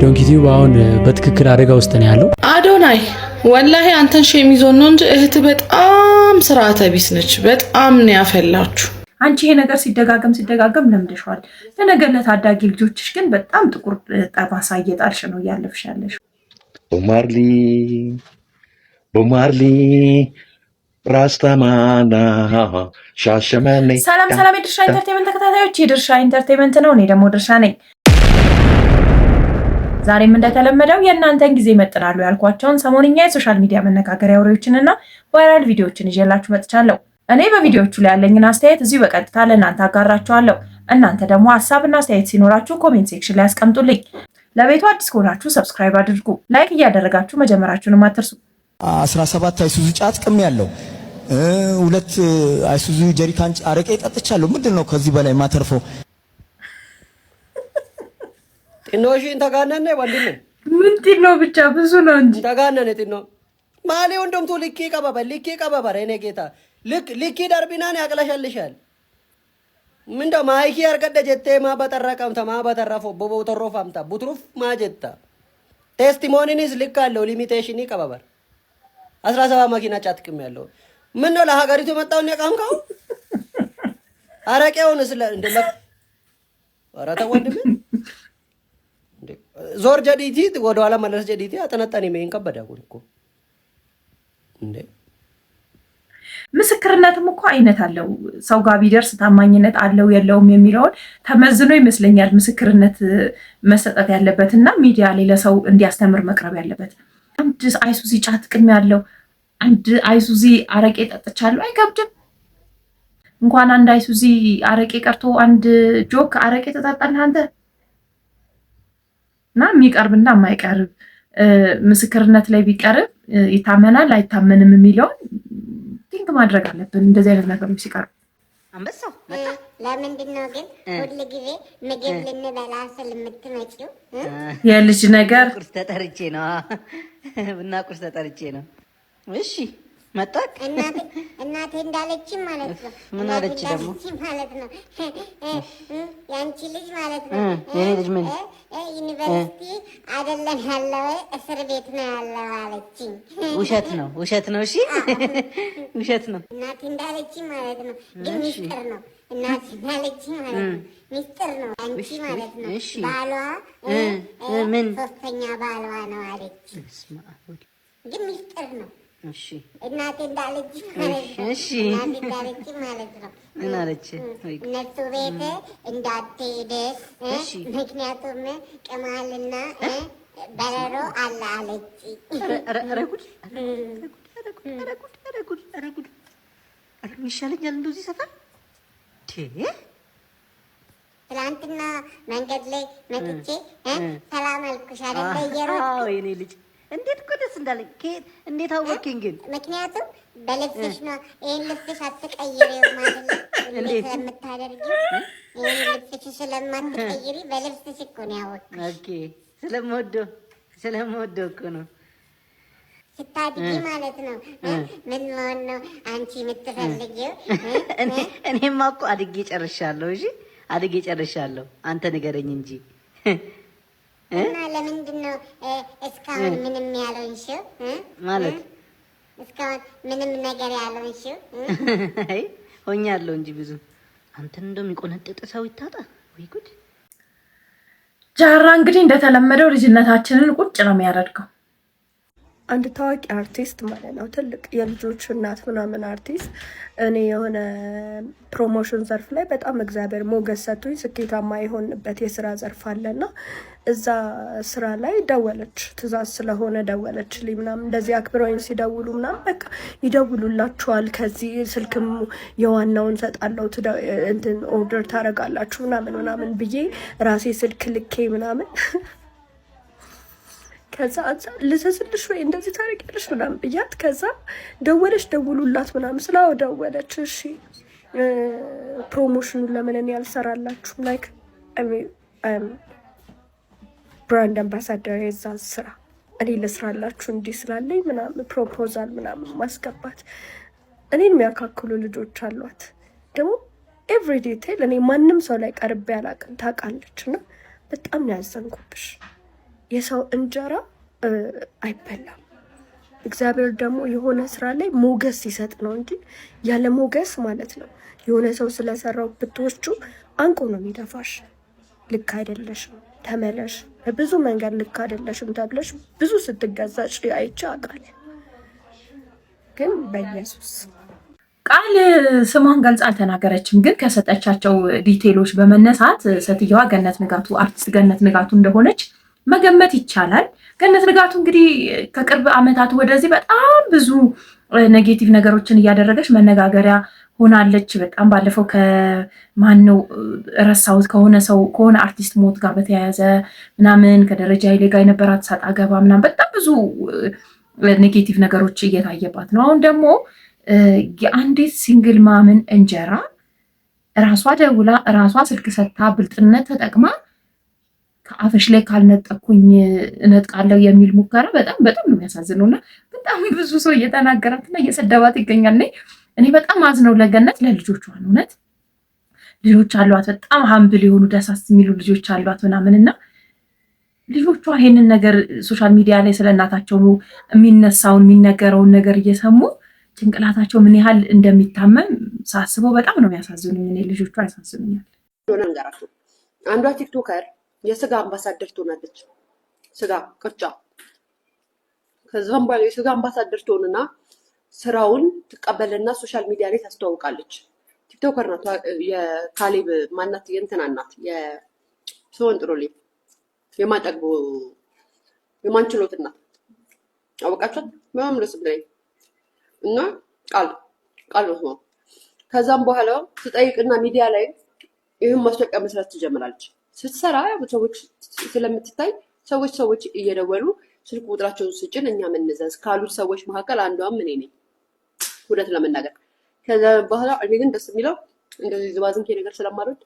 ዶንኪቲው አሁን በትክክል አደጋ ውስጥ ነው ያለው። አዶናይ ወላሂ አንተን ሸሚዞን ነው እንጂ እህት በጣም ስርዓተ ቢስ ነች። በጣም ነው ያፈላችሁ። አንቺ ይሄ ነገር ሲደጋገም ለምደሽዋል። ለነገር ለታዳጊ ልጆችሽ ግን በጣም ጥቁር ጠባሳ እየጣልሽ ነው ያለፍሻለሽ። ቦማርሊ ራስታማና ሻሸመኔ። ሰላም የድርሻ ኢንተርቴይመንት ተከታታዮች፣ የድርሻ ኢንተርቴይመንት ነው። እኔ ደግሞ ድርሻ ነኝ። ዛሬም እንደተለመደው የእናንተን ጊዜ ይመጥናሉ ያልኳቸውን ሰሞንኛ የሶሻል ሚዲያ መነጋገሪያ ወሬዎችንና ቫይራል ቪዲዮዎችን ይዤላችሁ መጥቻለሁ። እኔ በቪዲዮዎቹ ላይ ያለኝን አስተያየት እዚሁ በቀጥታ ለእናንተ አጋራችኋለሁ። እናንተ ደግሞ ሀሳብና አስተያየት ሲኖራችሁ ኮሜንት ሴክሽን ላይ አስቀምጡልኝ። ለቤቱ አዲስ ከሆናችሁ ሰብስክራይብ አድርጉ፣ ላይክ እያደረጋችሁ መጀመራችሁንም አትርሱ። 17 አይሱዙ ጫት ቅም ያለው 2 አይሱዙ ጀሪካን አረቄ ጠጥቻለሁ። ምንድነው ከዚህ በላይ ማተርፈው? ጢኖሽን ተጋነነ ወንድም ምንድነው? ብቻ ብዙ ነው እንጂ ተጋነነ ጢኖ ማሌ ወንድምቱ ልኬ ቀበበ እኔ ጌታ ልክ ደርቢናን ያቅለሸልሻል። ምንደ ማይኪ አርገደ ጀቴ ማበጠረቀምታ ማበጠረፎ ቦቦ ተሮፋምታ ቡትሩፍ ማጀታ ቴስቲሞኒኒስ ልካለው ሊሚቴሽን ቀበበር 17 መኪና ጫትቅም ያለው ምን ነው ለሀገሪቱ መጣውን ያቃምካው አረቄውን ስለ እንደ ወራታ ወንድም ዞር ጀዲቲ ወደ ኋላ መለስ ጀዲቲ አጠነጠኔ ምን ከበዳኩን እኮ እንዴ ምስክርነትም እኮ አይነት አለው። ሰው ጋር ቢደርስ ታማኝነት አለው የለውም የሚለውን ተመዝኖ ይመስለኛል ምስክርነት መሰጠት ያለበትና ሚዲያ ላይ ለሰው እንዲያስተምር መቅረብ ያለበት። አንድ አይሱዚ ጫት ቅም ያለው አንድ አይሱዚ አረቄ ጠጥቻለሁ አይከብድም? እንኳን አንድ አይሱዚ አረቄ ቀርቶ አንድ ጆክ አረቄ ተጣጣለህ አንተ። እና የሚቀርብና የማይቀርብ ምስክርነት ላይ ቢቀርብ ይታመናል አይታመንም የሚለውን ቲንክ ማድረግ አለብን። እንደዚህ አይነት ነገሮች ሲቀርቡ አንበሳው ለምንድን ነው ግን ሁሉ ጊዜ ምግብ ልንበላ ስለምትመጪው? የልጅ ነገር ቁርስ ተጠርቼ ነው እና ቁርስ ተጠርቼ ነው። እሺ መጣክ እናቴ እንዳለችኝ ማለት ነው። ምን አለች ደግሞ ማለት ነው? ያንቺ ልጅ ማለት ነው። የኔ ልጅ ምን ዩኒቨርሲቲ አይደለም ያለው እስር ቤት ነው ያለው አለችኝ። ውሸት ነው። እሺ ውሸት ነው። እናቴ እንዳለችኝ ማለት ነው። ግን ሚስጥር ነው። እናቴ እንዳለችኝ ማለት ነው። ሚስጥር ነው። አንቺ ማለት ነው ባሏ ምን ሶስተኛ ባሏ ነው አለችኝ። ግን ሚስጥር ነው። እሺ እናቴ እንዳለች ማለት ነው። እሺ እናቴ እንዳለች ማለት ነው። ምን አለች? እነሱ ቤት እንዳትሄድ ምክንያቱም ቅማልና በረሮ አለ አለች። ይሻለኛል እንደዚህ ሰፈር ትላንትና መንገድ ላይ መጥቼ ሰላም አልኩሽ አይደል? እየሮጥኩ የኔ ልጅ እንዴት እኮ ደስ እንዳለኝ። እንዴት አወቅኝ ግን? ምክንያቱም በልብስሽ ነው። ይሄን ልብስሽ አትቀይሪው ማለት ነው። እንዴት ስለምታደርጊው ይሄን ልብስሽ ስለማትቀይሪ በልብስሽ እኮ ነው ያወቅኩት። ኦኬ ስለምወደው እኮ ነው። ስታድጊ ማለት ነው። ምን መሆን ነው አንቺ የምትፈልጊው? እኔማ እኮ አድጌ ጨርሻለሁ። እሺ አድጌ ጨርሻለሁ። አንተ ንገረኝ እንጂ እና ለምንድን ነው እስካሁን ምንም ያልሆንሽው? ማለት እስካሁን ምንም ነገር ያልሆንሽው? አይ ሆኛለሁ እንጂ ብዙ። አንተን እንደሚቆነጥጥ ሰው ይታጣ ወይ ጉድ። ጃራ እንግዲህ እንደተለመደው ልጅነታችንን ቁጭ ነው የሚያደርገው። አንድ ታዋቂ አርቲስት ማለት ነው፣ ትልቅ የልጆች እናት ምናምን አርቲስት። እኔ የሆነ ፕሮሞሽን ዘርፍ ላይ በጣም እግዚአብሔር ሞገስ ሰጥቶኝ ስኬታማ የሆንበት የስራ ዘርፍ አለና እዛ ስራ ላይ ደወለች። ትእዛዝ ስለሆነ ደወለችልኝ ምናምን። እንደዚህ አክብረውኝ ሲደውሉ ምናምን በቃ ይደውሉላችኋል፣ ከዚህ ስልክም የዋናውን ሰጣለው እንትን ኦርደር ታረጋላችሁ ምናምን ብዬ ራሴ ስልክ ልኬ ምናምን ከዛ ልዘዝልሽ ወይ እንደዚህ ታረቂያለሽ ምናምን ብያት፣ ከዛ ደውሉላት ምናምን ስላው ደወለች። እሺ ፕሮሞሽኑን ለምን እኔ ያልሰራላችሁ ላይክ ብራንድ አምባሳደር የዛ ስራ እኔ ልስራላችሁ እንዲህ ስላለኝ ምናምን ፕሮፖዛል ምናምን ማስገባት። እኔን የሚያካክሉ ልጆች አሏት ደግሞ ኤቭሪ ዲቴል እኔ ማንም ሰው ላይ ቀርቤ አላውቅም ታውቃለች። እና በጣም ነው ያዘንኩብሽ። የሰው እንጀራ አይበላም። እግዚአብሔር ደግሞ የሆነ ስራ ላይ ሞገስ ሲሰጥ ነው እንጂ ያለ ሞገስ ማለት ነው። የሆነ ሰው ስለሰራው ብትወስቹ አንቆ ነው የሚደፋሽ። ልክ አይደለሽም ተመለሽ፣ በብዙ መንገድ ልክ አይደለሽም ተብለሽ ብዙ ስትገዛጭ አይቼ አውቃለሁ። ግን በኢየሱስ ቃል ስሟን ገልጻ አልተናገረችም። ግን ከሰጠቻቸው ዲቴሎች በመነሳት ሴትየዋ ገነት ንጋቱ አርቲስት ገነት ንጋቱ እንደሆነች መገመት ይቻላል። ገነት ንጋቱ እንግዲህ ከቅርብ ዓመታት ወደዚህ በጣም ብዙ ኔጌቲቭ ነገሮችን እያደረገች መነጋገሪያ ሆናለች። በጣም ባለፈው ከማነው ረሳሁት ከሆነ አርቲስት ሞት ጋር በተያያዘ ምናምን ከደረጃ ኃይሌ ጋር የነበራት ሰጣ ገባ ምናምን በጣም ብዙ ኔጌቲቭ ነገሮች እየታየባት ነው። አሁን ደግሞ የአንዲት ሲንግል ማምን እንጀራ ራሷ ደውላ ራሷ ስልክ ሰታ ብልጥነት ተጠቅማ ከአፈሽ ላይ ካልነጠኩኝ እነጥቃለሁ የሚል ሙከራ በጣም ነው የሚያሳዝነው እና በጣም ብዙ ሰው እየተናገራትና እየሰደባት ይገኛል። እኔ በጣም አዝነው ለገነት ለልጆቿ ነው። እውነት ልጆች አሏት፣ በጣም ሀምብል የሆኑ ደሳስ የሚሉ ልጆች አሏት ምናምንና ልጆቿ ይሄንን ነገር ሶሻል ሚዲያ ላይ ስለ እናታቸው የሚነሳውን የሚነገረውን ነገር እየሰሙ ጭንቅላታቸው ምን ያህል እንደሚታመም ሳስበው በጣም ነው የሚያሳዝኑኝ። እኔ ልጆቿ ያሳዝኑኛል። አንዷ ቲክቶከር የስጋ አምባሳደር ትሆናለች። ስጋ ቅርጫ ከዛም በኋላ የስጋ አምባሳደር ትሆንና ስራውን ትቀበልና ሶሻል ሚዲያ ላይ ታስተዋውቃለች። ቲክቶከር ናት። የካሌብ ማናት የእንትና ናት የሰውን ጥሩልኝ የማጠግቦ የማንችሎትና አወቃችኋት በመምለስ ብላይ እና ቃል ነው። ከዛም በኋላ ትጠይቅና ሚዲያ ላይ ይህን ማስታወቂያ መስራት ትጀምራለች። ስትሰራ ሰዎች ስለምትታይ ሰዎች እየደወሉ ስልክ ቁጥራቸውን ስጭን እኛ ምንዘዝ ካሉት ሰዎች መካከል አንዷም እኔ ነኝ እውነት ለመናገር። ከዛ በኋላ እኔ ግን ደስ የሚለው እንደዚህ ዝባዝንኬ ነገር ስለማድረግ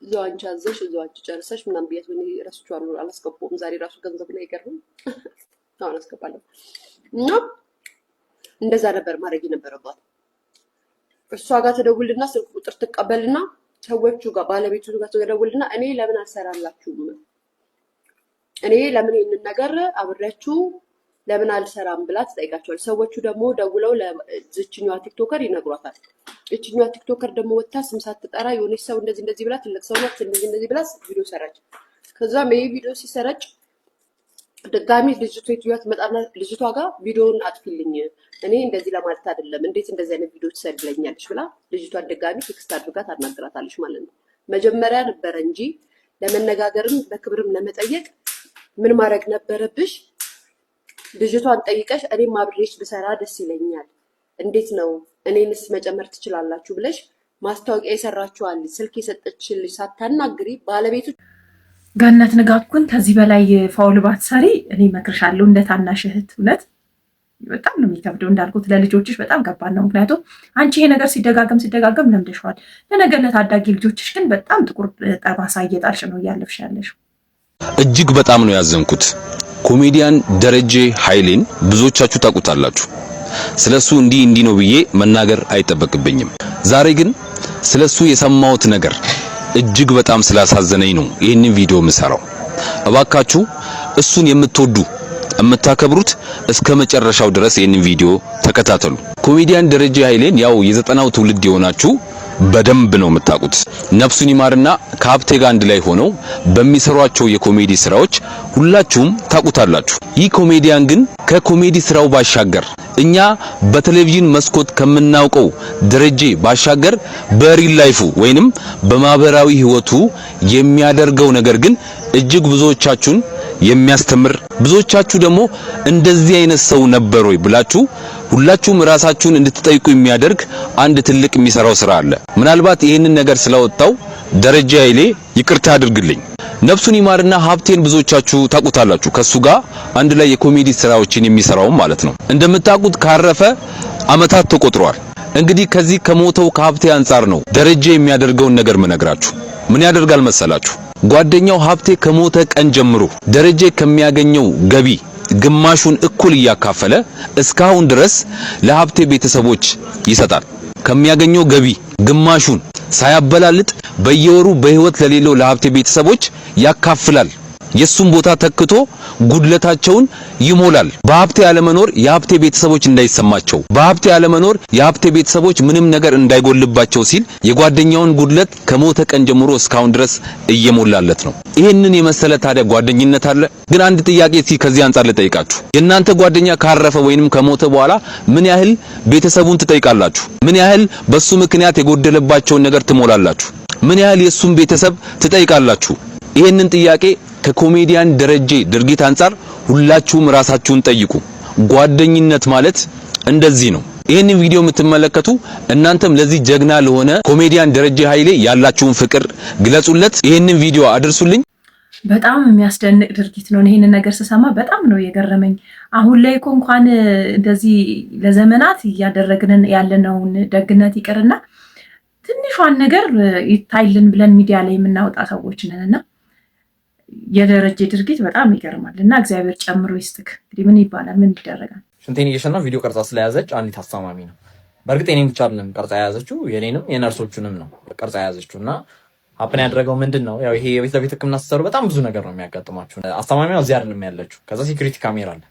እዛው አንቺ አዘሽ እዛው አንቺ ጨርሰሽ ምናምን ብያት ወይ እረስቸዋለሁ አላስገባሁም። ዛሬ ራሱ ገንዘብ ነው አይገርም አሁን አስገባለሁ እና እንደዛ ነበር ማድረግ የነበረባት። እሷ ጋር ተደውልና ስልክ ቁጥር ትቀበልና ሰዎቹ ጋር ባለቤቱ ጋር ተደውልና እኔ ለምን አልሰራላችሁም? እኔ ለምን ይሄንን ነገር አብሬያችሁ ለምን አልሰራም ብላ ትጠይቃቸዋል። ሰዎቹ ደግሞ ደውለው ለዚችኛዋ ቲክቶከር ይነግሯታል። እችኛዋ ቲክቶከር ደግሞ ወጥታ ስም ሳትጠራ የሆነች ሰው እንደዚህ ብላ ትልቅ ሰው ናት እንደዚህ ብላ ቪዲዮ ሰራች። ከዛም ይሄ ቪዲዮ ሲሰራጭ ድጋሚ ልጅቷ ይቷት መጣና ልጅቷ ጋር ቪዲዮውን አጥፊልኝ እኔ እንደዚህ ለማለት አይደለም እንዴት እንደዚህ አይነት ቪዲዮ ትሰድለኛለሽ ብላ ልጅቷን ድጋሚ ቴክስት አድርጋ ታናግራታለች ማለት ነው። መጀመሪያ ነበረ እንጂ ለመነጋገርም በክብርም ለመጠየቅ ምን ማድረግ ነበረብሽ? ልጅቷን ጠይቀሽ እኔም አብሬሽ ብሰራ ደስ ይለኛል፣ እንዴት ነው እኔንስ መጨመር ትችላላችሁ ብለሽ ማስታወቂያ የሰራችኋል ስልክ የሰጠችልሽ ሳታናግሪ ባለቤቱ ገነት ንጋቱን ከዚህ በላይ ፋውል ባትሰሪ እኔ እመክርሻለሁ እንደ ታናሽ እህት። እውነት በጣም ነው የሚከብደው እንዳልኩት ለልጆችሽ በጣም ከባድ ነው። ምክንያቱም አንቺ ይሄ ነገር ሲደጋገም ለምደሽዋል። ለነገር ለታዳጊ ልጆችሽ ግን በጣም ጥቁር ጠባሳ እየጣልሽ ነው እያለፍሽ ያለሽው። እጅግ በጣም ነው ያዘንኩት። ኮሜዲያን ደረጀ ኃይሌን ብዙዎቻችሁ ታውቁታላችሁ። ስለሱ እንዲህ ነው ብዬ መናገር አይጠበቅብኝም። ዛሬ ግን ስለሱ የሰማሁት ነገር እጅግ በጣም ስላሳዘነኝ ነው ይህንን ቪዲዮ የምሰራው። እባካችሁ እሱን የምታከብሩት እስከ መጨረሻው ድረስ ይህንን ቪዲዮ ተከታተሉ። ኮሜዲያን ደረጀ ኃይሌን ያው የዘጠናው ትውልድ የሆናችሁ በደንብ ነው የምታውቁት። ነፍሱን ይማርና ከሀብቴ ጋር አንድ ላይ ሆነው በሚሰሯቸው የኮሜዲ ስራዎች ሁላችሁም ታውቁታላችሁ። ይህ ኮሜዲያን ግን ከኮሜዲ ስራው ባሻገር እኛ በቴሌቪዥን መስኮት ከምናውቀው ደረጀ ባሻገር በሪል ላይፉ ወይንም በማህበራዊ ህይወቱ የሚያደርገው ነገር ግን እጅግ ብዙዎቻችሁን የሚያስተምር ብዙዎቻችሁ ደግሞ እንደዚህ አይነት ሰው ነበር ወይ ብላችሁ ሁላችሁም ራሳችሁን እንድትጠይቁ የሚያደርግ አንድ ትልቅ የሚሰራው ስራ አለ። ምናልባት ይሄንን ነገር ስለወጣው ደረጀ ኃይሌ ይቅርታ አድርግልኝ። ነፍሱን ይማርና ሀብቴን ብዙዎቻችሁ ታውቁታላችሁ። ከሱ ጋር አንድ ላይ የኮሜዲ ስራዎችን የሚሰራው ማለት ነው። እንደምታውቁት ካረፈ አመታት ተቆጥሯል። እንግዲህ ከዚህ ከሞተው ከሀብቴ አንፃር ነው ደረጀ የሚያደርገውን ነገር መነግራችሁ። ምን ያደርጋል መሰላችሁ? ጓደኛው ሀብቴ ከሞተ ቀን ጀምሮ ደረጀ ከሚያገኘው ገቢ ግማሹን እኩል እያካፈለ እስካሁን ድረስ ለሀብቴ ቤተሰቦች ይሰጣል። ከሚያገኘው ገቢ ግማሹን ሳያበላልጥ በየወሩ በህይወት ለሌለው ለሀብቴ ቤተሰቦች ያካፍላል። የሱን ቦታ ተክቶ ጉድለታቸውን ይሞላል። በሀብቴ ያለመኖር የሀብቴ ቤተሰቦች እንዳይሰማቸው፣ በሀብቴ ያለመኖር የሀብቴ ቤተሰቦች ምንም ነገር እንዳይጎልባቸው ሲል የጓደኛውን ጉድለት ከሞተ ቀን ጀምሮ እስካሁን ድረስ እየሞላለት ነው። ይሄንን የመሰለ ታዲያ ጓደኝነት አለ? ግን አንድ ጥያቄ እስቲ ከዚህ አንፃር ልጠይቃችሁ። የእናንተ ጓደኛ ካረፈ ወይንም ከሞተ በኋላ ምን ያህል ቤተሰቡን ትጠይቃላችሁ? ምን ያህል በሱ ምክንያት የጎደለባቸውን ነገር ትሞላላችሁ? ምን ያህል የሱን ቤተሰብ ትጠይቃላችሁ? ይሄንን ጥያቄ ከኮሜዲያን ደረጀ ድርጊት አንፃር ሁላችሁም ራሳችሁን ጠይቁ። ጓደኝነት ማለት እንደዚህ ነው። ይሄንን ቪዲዮ የምትመለከቱ እናንተም ለዚህ ጀግና ለሆነ ኮሜዲያን ደረጀ ኃይሌ ያላችሁን ፍቅር ግለጹለት። ይሄንን ቪዲዮ አድርሱልኝ። በጣም የሚያስደንቅ ድርጊት ነው። ይሄንን ነገር ስሰማ በጣም ነው የገረመኝ። አሁን ላይ እኮ እንኳን እንደዚህ ለዘመናት እያደረግን ያለነውን ደግነት ይቅርና ትንሿን ነገር ይታይልን ብለን ሚዲያ ላይ የምናወጣ ሰዎች ነንና የደረጀ ድርጊት በጣም ይገርማል እና እግዚአብሔር ጨምሮ ይስጥክ። እንግዲህ ምን ይባላል? ምን ይደረጋል? ሽንቴን እየሸና ቪዲዮ ቀርጻ ስለያዘች አንዲት አስተማሚ ነው። በእርግጥ የኔን ብቻ አይደለም ቀርጻ የያዘችው የኔንም የነርሶቹንም ነው ቀርጻ የያዘችው እና ሀፕን ያደረገው ምንድነው? ያው ይሄ የቤት ለቤት ሕክምና ስትሰሩ በጣም ብዙ ነገር ነው የሚያጋጥማችሁ። አስተማሚዋ እዚህ አይደለም ያለችው። ከዛ ሴኩሪቲ ካሜራ አለ።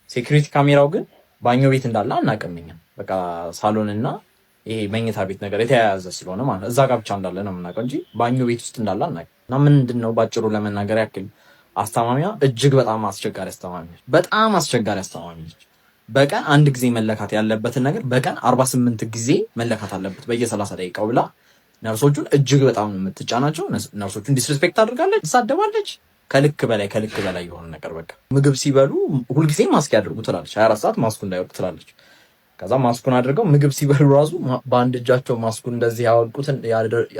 ሴኩሪቲ ካሜራው ግን ባኞ ቤት እንዳለ አናውቅም። በቃ ሳሎንና ይሄ መኝታ ቤት ነገር የተያያዘ ስለሆነ ማለት እዛ ጋር ብቻ እንዳለ ነው የምናውቀው እንጂ ባኞ ቤት ውስጥ እንዳለ አናውቅም። እና ምንድነው ባጭሩ ለመናገር ያክል አስተማሚዋ እጅግ በጣም አስቸጋሪ አስተማሚ ነች። በጣም አስቸጋሪ አስተማሚ ነች። በቀን አንድ ጊዜ መለካት ያለበትን ነገር በቀን 48 ጊዜ መለካት አለበት በየ30 ደቂቃው ብላ ነርሶቹን እጅግ በጣም የምትጫናቸው። ነርሶቹን ዲስሪስፔክት አድርጋለች፣ ትሳደባለች። ከልክ በላይ የሆነ ነገር በቃ ምግብ ሲበሉ ሁልጊዜ ማስክ ያድርጉ ትላለች። 24 ሰዓት ማስኩ እንዳይወርድ ትላለች። ከዛ ማስኩን አድርገው ምግብ ሲበሉ ራሱ በአንድ እጃቸው ማስኩን እንደዚህ ያወልቁትን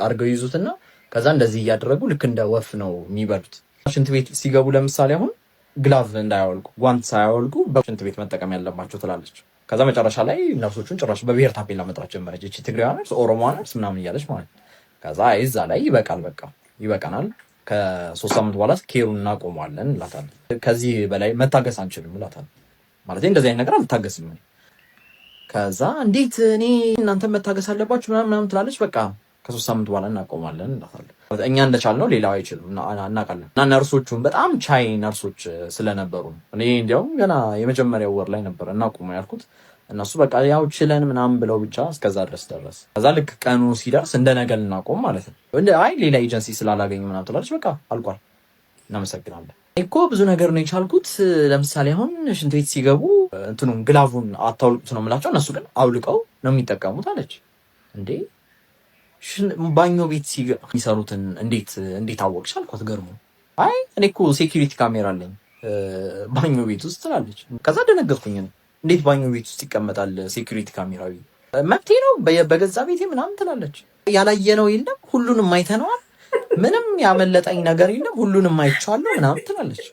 አድርገው ይዙትና ከዛ እንደዚህ እያደረጉ ልክ እንደ ወፍ ነው የሚበሉት። ሽንት ቤት ሲገቡ ለምሳሌ አሁን ግላቭ እንዳያወልቁ ጓንት ሳያወልቁ በሽንት ቤት መጠቀም ያለባቸው ትላለች። ከዛ መጨረሻ ላይ ነርሶቹን ጭራሽ በብሔር ታፔላ መጥራት ጀመረች። እቺ ትግሬዋ ነርስ፣ ኦሮሞ ነርስ ምናምን እያለች ማለት ነው። ከዛ እዛ ላይ ይበቃል፣ በቃ ይበቃናል፣ ከ3 ሳምንት በኋላ ኬሩን እናቆማለን እንላታለን። ከዚህ በላይ መታገስ አንችልም እንላታለን። ማለት እንደዚህ አይነት ነገር አልታገስም። ከዛ እንዴት እኔ እናንተ መታገስ አለባችሁ ምናምን ትላለች። በቃ ከ3 ሳምንት በኋላ እናቆማለን እንላታለን። እኛ እንደቻልነው ሌላው አይችልም እናውቃለን። እና ነርሶቹን በጣም ቻይ ነርሶች ስለነበሩ እኔ እንዲያውም ገና የመጀመሪያው ወር ላይ ነበር እናቁሙ ያልኩት። እነሱ በቃ ያው ችለን ምናምን ብለው ብቻ እስከዛ ድረስ ደረስ። ከዛ ልክ ቀኑ ሲደርስ እንደነገር እናቆም ማለት ነው። አይ ሌላ ኤጀንሲ ስላላገኙ ምናምን ትላለች። በቃ አልቋል፣ እናመሰግናለን እኮ ብዙ ነገር ነው የቻልኩት። ለምሳሌ አሁን ሽንት ቤት ሲገቡ እንትኑን ግላቡን አታውልቁት ነው የምላቸው፣ እነሱ ግን አውልቀው ነው የሚጠቀሙት አለች። እንዴ ባኞ ቤት የሚሰሩትን እንዴት አወቅሽ አልኳት ገርሞ። አይ እኔ እኮ ሴኩሪቲ ካሜራ አለኝ ባኞ ቤት ውስጥ ትላለች። ከዛ ደነገጥኩኝ። እንዴት ባኞ ቤት ውስጥ ይቀመጣል ሴኩሪቲ ካሜራዊ? መብቴ ነው በገዛ ቤቴ ምናምን ትላለች። ያላየነው የለም ሁሉንም አይተነዋል፣ ምንም ያመለጠኝ ነገር የለም ሁሉንም አይቼዋለሁ ምናምን ትላለች።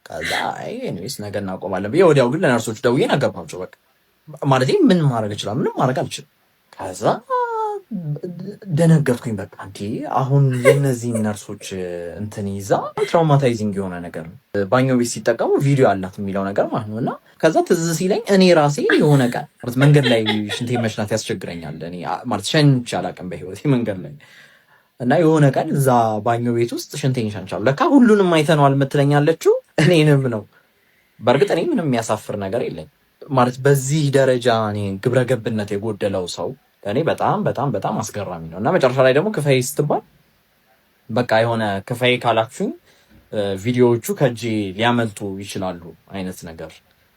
ከዛ አይ ኤኒዌይስ ነገር እናቆማለን ብዬ ወዲያው ግን ለነርሶች ደውዬ ነገርኳቸው። በቃ ማለቴ ምን ማድረግ እችላለሁ? ምንም ማድረግ አልችልም። ከዛ ደነገጥኩኝ። በቃ እንዴ አሁን የነዚህ ነርሶች እንትን ይዛ ትራውማታይዚንግ የሆነ ነገር ነው። ባኞ ቤት ሲጠቀሙ ቪዲዮ አላት የሚለው ነገር ማለት ነው። እና ከዛ ትዝ ሲለኝ እኔ ራሴ የሆነ ቀን ማለት መንገድ ላይ ሽንቴ መሽናት ያስቸግረኛል። እኔ ማለት ሸንቼ አላውቅም በህይወቴ መንገድ ላይ። እና የሆነ ቀን እዛ ባኞ ቤት ውስጥ ሽንቴን ሸንቻለሁ። ለካ ሁሉንም አይተነዋል የምትለኛለችው እኔንም ነው። በእርግጥ እኔ ምንም የሚያሳፍር ነገር የለኝ ማለት በዚህ ደረጃ እኔ ግብረ ገብነት የጎደለው ሰው ለእኔ በጣም በጣም በጣም አስገራሚ ነው። እና መጨረሻ ላይ ደግሞ ክፈይ ስትባል በቃ የሆነ ክፈይ ካላችሁኝ ቪዲዮዎቹ ከእጄ ሊያመልጡ ይችላሉ አይነት ነገር።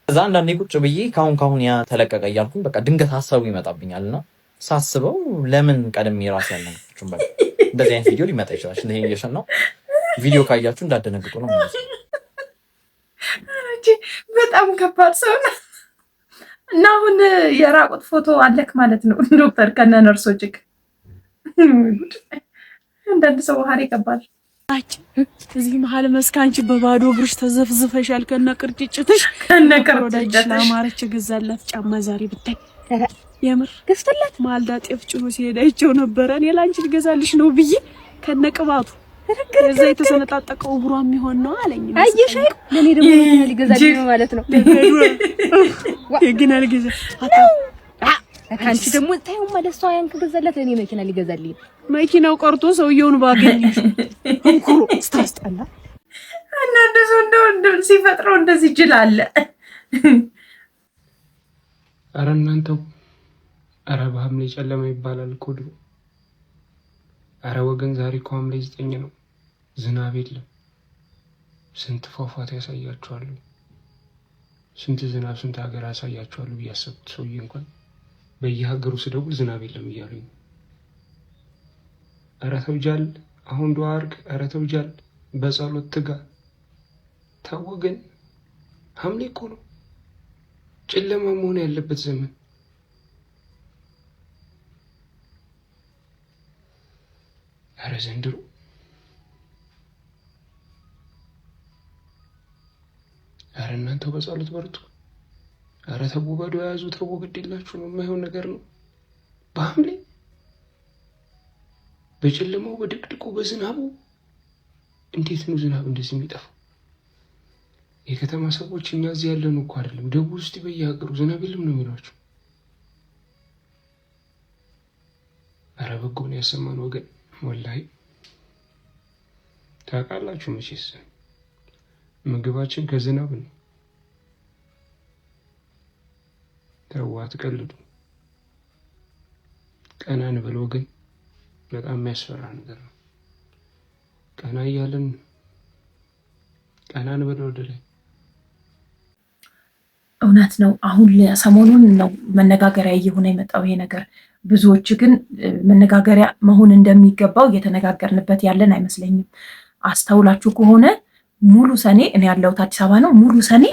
ከዛ አንዳንዴ ቁጭ ብዬ ካሁን ያ ተለቀቀ እያልኩኝ በቃ ድንገት ሀሳቡ ይመጣብኛል። እና ሳስበው ለምን ቀድሜ ራሴ ያልነገርኩኝ በቃ እንደዚህ አይነት ቪዲዮ ሊመጣ ይችላል። እንደ እየሸን ነው ቪዲዮ ካያችሁ እንዳደነግጡ ነው ማለት ነው። በጣም ከባድ ሰው ነው። እና አሁን የራቁት ፎቶ አለክ ማለት ነው ዶክተር ከነ ነርሶችክ። አንዳንድ ሰው ባህሪ ይቀባል። እዚህ መሀል መስካንቺ በባዶ እግርሽ ተዘፍዝፈሻል ከነ ቅርጭጭትሽ ለማረች ገዛላት ጫማ ዛሬ ብታይ የምር ገዝተላት ማልዳ ጤፍ ጭኖ ሲሄድ አይቼው ነበረ። እኔ ላንቺ ልገዛልሽ ነው ብዬ ከነ ቅባቱ እዛ የተሰነጣጠቀው እግሯ የሚሆን ነው አለኝ። አየሽ ለኔ ደግሞ መኪና ሊገዛልኝ ነው ማለት ነው። የግና ልገዛ አንቺ ደግሞ ታየው ማለት ሰው ያን ከገዛላት ለኔ መኪና ሊገዛልኝ። መኪናው ቀርቶ ሰውየውን ባገኝሽ እንኩሮ ስታስጠላ። እና እንደዚህ እንደው ሲፈጥረው እንደዚህ ጅል አለ። ኧረ እናንተው ኧረ በሐምሌ ጨለማ ይባላል እኮ ድሮ። ኧረ ወገን ዛሬ እኮ ሐምሌ 9 ነው። ዝናብ የለም። ስንት ፏፏቴ ያሳያችኋለሁ። ስንት ዝናብ ስንት ሀገር ያሳያችኋለሁ ብዬ አሰብኩት። ሰውዬ እንኳን በየሀገሩ ስደውል ዝናብ የለም እያሉኝ። ኧረ ተው ጃል አሁን ዱዓ አድርግ። ኧረ ተው ጃል በጸሎት ትጋ። ተው ወገን ሐምሌ እኮ ነው ጨለማ መሆን ያለበት ዘመን። ኧረ ዘንድሮ ኧረ እናንተው በጸሎት በርቱ። ኧረ ተው በዶ ያዙ። ተው ግድ የላችሁ ነው የማይሆን ነገር ነው። በሐምሌ በጨለማው በድቅድቁ በዝናቡ እንዴት ነው ዝናብ እንደዚህ የሚጠፋው? የከተማ ሰዎች እኛ እዚህ ያለን እኮ አይደለም ደቡብ ውስጥ በየሀገሩ ዝናብ የለም ነው የሚሏቸው። ኧረ በጎ ነው ያሰማን ወገን። ወላሂ ታውቃላችሁ መቼስ ምግባችን ከዝናብ ነው። ተው አትቀልዱ። ቀና እንበል ወገን። በጣም የሚያስፈራ ነገር ነው። ቀና እያለን ቀና እንበል ወደ ላይ። እውነት ነው። አሁን ሰሞኑን ነው መነጋገሪያ እየሆነ የመጣው ይሄ ነገር። ብዙዎች ግን መነጋገሪያ መሆን እንደሚገባው እየተነጋገርንበት ያለን አይመስለኝም። አስተውላችሁ ከሆነ ሙሉ ሰኔ እኔ ያለሁት አዲስ አበባ ነው። ሙሉ ሰኔ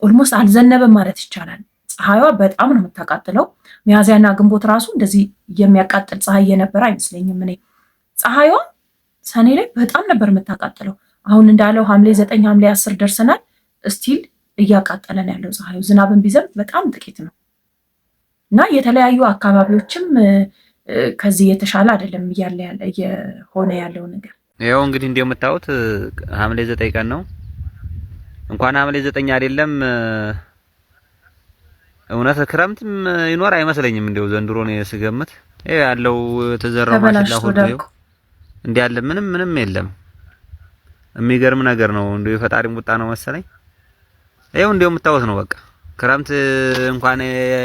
ኦልሞስት አልዘነበም ማለት ይቻላል። ፀሐይዋ በጣም ነው የምታቃጥለው። ሚያዝያና ግንቦት ራሱ እንደዚህ የሚያቃጥል ፀሐይ የነበረ አይመስለኝም። እኔ ፀሐይዋ ሰኔ ላይ በጣም ነበር የምታቃጥለው። አሁን እንዳለው ሐምሌ 9 ሐምሌ 10 ደርሰናል። እስቲል እያቃጠለን ያለው ፀሐዩ። ዝናብን ቢዘንብ በጣም ጥቂት ነው እና የተለያዩ አካባቢዎችም ከዚህ የተሻለ አይደለም እየሆነ ያለው ነገር። ያው እንግዲህ እንደምታዩት ሐምሌ 9 ቀን ነው። እንኳን ሐምሌ 9 አይደለም እውነት ክረምትም ይኖር አይመስለኝም። እንደው ዘንድሮ ነው ስገምት ያለው ተዘራው ማሽላ ሁሉ እንዲህ ያለ ምንም የለም። የሚገርም ነገር ነው። እንደው የፈጣሪም ቁጣ ነው መሰለኝ። ይኸው እንደው የምታዩት ነው በቃ ክረምት እንኳን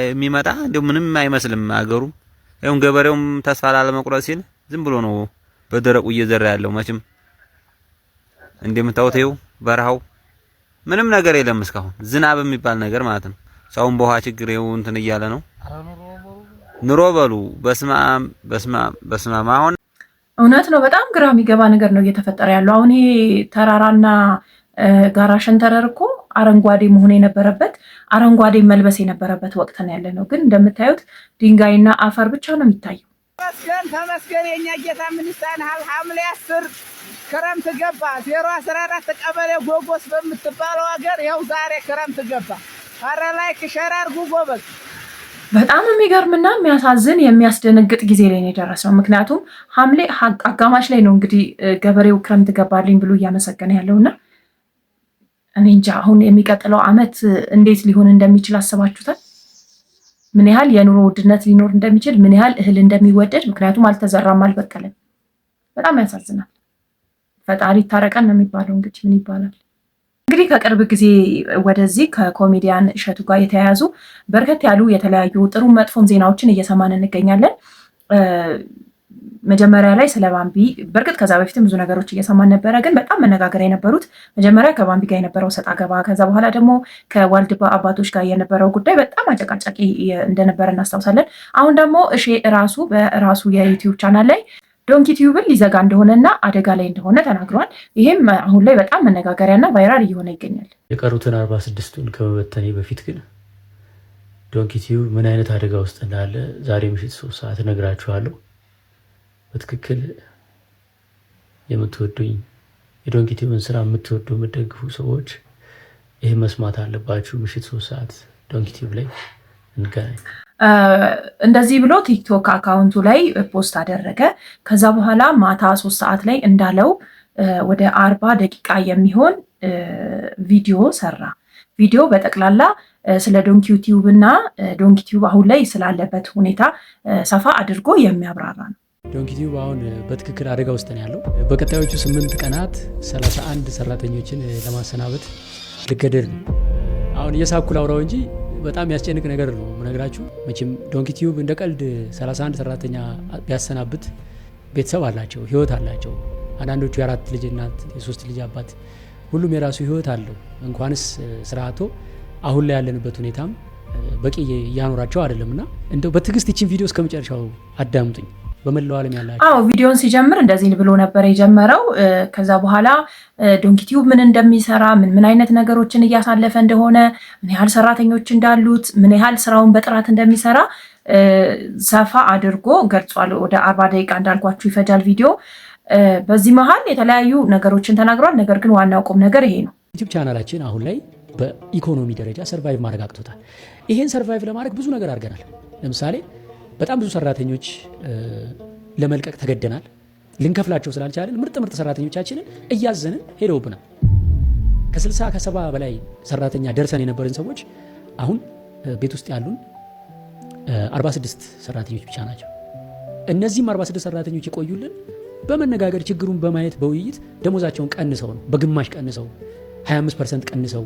የሚመጣ እንደው ምንም አይመስልም አገሩ። ይኸው ገበሬውም ተስፋ ላለመቁረጥ ሲል ዝም ብሎ ነው በደረቁ እየዘራ ያለው። መቼም እንደምታዩት ይኸው በረሃው ምንም ነገር የለም እስካሁን ዝናብ የሚባል ነገር ማለት ነው። ሰውን በውሃ ችግር ይኸው እንትን እያለ ነው። ኑሮ በሉ በስማም አሁን እውነት ነው። በጣም ግራ የሚገባ ነገር ነው እየተፈጠረ ያለው። አሁን ይሄ ተራራና ጋራ ሸንተረር እኮ አረንጓዴ መሆን የነበረበት አረንጓዴ መልበስ የነበረበት ወቅት ነው ያለ ነው። ግን እንደምታዩት ድንጋይና አፈር ብቻ ነው የሚታየው። ተመስገን የኛ ጌታ ሚኒስታን ሐምሌ 10 ክረምት ገባ። 014 ቀበሌ ጎጎስ በምትባለው ሀገር ይኸው ዛሬ ክረምት ገባ። አረ ላይክ ሼር አድርጉ ጎበዝ። በጣም የሚገርምና የሚያሳዝን የሚያስደነግጥ ጊዜ ላይ ነው የደረሰው። ምክንያቱም ሐምሌ አጋማሽ ላይ ነው እንግዲህ ገበሬው ክረምት ገባልኝ ብሎ እያመሰገነ ያለውና እኔ እንጃ አሁን የሚቀጥለው ዓመት እንዴት ሊሆን እንደሚችል አስባችሁታል? ምን ያህል የኑሮ ውድነት ሊኖር እንደሚችል፣ ምን ያህል እህል እንደሚወደድ። ምክንያቱም አልተዘራም፣ አልበቀለም። በጣም ያሳዝናል። ፈጣሪ ታረቀን ነው የሚባለው። እንግዲህ ምን ይባላል? እንግዲህ ከቅርብ ጊዜ ወደዚህ ከኮሜዲያን እሸቱ ጋር የተያያዙ በርከት ያሉ የተለያዩ ጥሩ መጥፎም ዜናዎችን እየሰማን እንገኛለን። መጀመሪያ ላይ ስለ ባምቢ በርግጥ ከዛ በፊትም ብዙ ነገሮች እየሰማን ነበረ። ግን በጣም መነጋገሪያ የነበሩት መጀመሪያ ከባምቢ ጋር የነበረው ሰጣ ገባ፣ ከዛ በኋላ ደግሞ ከዋልድባ አባቶች ጋር የነበረው ጉዳይ በጣም አጨቃጫቂ እንደነበረ እናስታውሳለን። አሁን ደግሞ እሺ ራሱ በራሱ የዩቲዩብ ቻናል ላይ ዶንኪ ቲዩብን ሊዘጋ እንደሆነና አደጋ ላይ እንደሆነ ተናግሯል። ይሄም አሁን ላይ በጣም መነጋገሪያና ቫይራል እየሆነ ይገኛል። የቀሩትን 46ቱን ከመበተኔ በፊት ግን ዶንኪ ቲዩብ ምን አይነት አደጋ ውስጥ እንዳለ ዛሬ ምሽት 3 ሰዓት እነግራችኋለሁ። በትክክል የምትወዱኝ የዶንኪ ቲዩብን ስራ የምትወዱ የምትደግፉ ሰዎች ይህ መስማት አለባችሁ። ምሽት 3 ሰዓት ዶንኪ ቲዩብ ላይ እንገናኝ። እንደዚህ ብሎ ቲክቶክ አካውንቱ ላይ ፖስት አደረገ። ከዛ በኋላ ማታ 3 ሰዓት ላይ እንዳለው ወደ 40 ደቂቃ የሚሆን ቪዲዮ ሰራ። ቪዲዮ በጠቅላላ ስለ ዶንኪ ቲዩብ እና ዶንኪ ቲዩብ አሁን ላይ ስላለበት ሁኔታ ሰፋ አድርጎ የሚያብራራ ነው። ዶንኪ ቲዩብ አሁን በትክክል አደጋ ውስጥ ነው ያለው። በቀጣዮቹ 8 ቀናት 31 ሰራተኞችን ለማሰናበት ልገደድ ነው። አሁን እየሳኩ ላውራው እንጂ በጣም ያስጨንቅ ነገር ነው የምነግራችሁ። መቼም ዶንኪ ቲዩብ እንደ ቀልድ 31 ሰራተኛ ቢያሰናብት ቤተሰብ አላቸው፣ ህይወት አላቸው። አንዳንዶቹ የ4 ልጅ እናት፣ የ3 ልጅ አባት፣ ሁሉም የራሱ ህይወት አለው። እንኳንስ ስርዓቶ አሁን ላይ ያለንበት ሁኔታም በቂ እያኖራቸው አይደለምና እንደው በትዕግስት ይችን ቪዲዮ እስከመጨረሻው አዳምጡኝ። በመላው ዓለም ያላችሁ ቪዲዮን ሲጀምር እንደዚህ ብሎ ነበር የጀመረው። ከዛ በኋላ ዶንኪ ቲዩብ ምን እንደሚሰራ ምን አይነት ነገሮችን እያሳለፈ እንደሆነ ምን ያህል ሰራተኞች እንዳሉት ምን ያህል ስራውን በጥራት እንደሚሰራ ሰፋ አድርጎ ገልጿል። ወደ 40 ደቂቃ እንዳልኳችሁ ይፈጃል ቪዲዮ። በዚህ መሃል የተለያዩ ነገሮችን ተናግሯል። ነገር ግን ዋናው ቁም ነገር ይሄ ነው። ዩቲዩብ ቻናላችን አሁን ላይ በኢኮኖሚ ደረጃ ሰርቫይቭ ማድረግ አቅቶታል። ይሄን ሰርቫይቭ ለማድረግ ብዙ ነገር አድርገናል። ለምሳሌ በጣም ብዙ ሰራተኞች ለመልቀቅ ተገደናል። ልንከፍላቸው ስላልቻለን ምርጥ ሰራተኞቻችንን እያዘንን ሄደውብናል። ከ60 ከ70 በላይ ሰራተኛ ደርሰን የነበርን ሰዎች አሁን ቤት ውስጥ ያሉን 46 ሰራተኞች ብቻ ናቸው። እነዚህም 46 ሰራተኞች የቆዩልን በመነጋገር ችግሩን በማየት በውይይት ደሞዛቸውን ቀንሰው ነው። በግማሽ ቀንሰው 25% ቀንሰው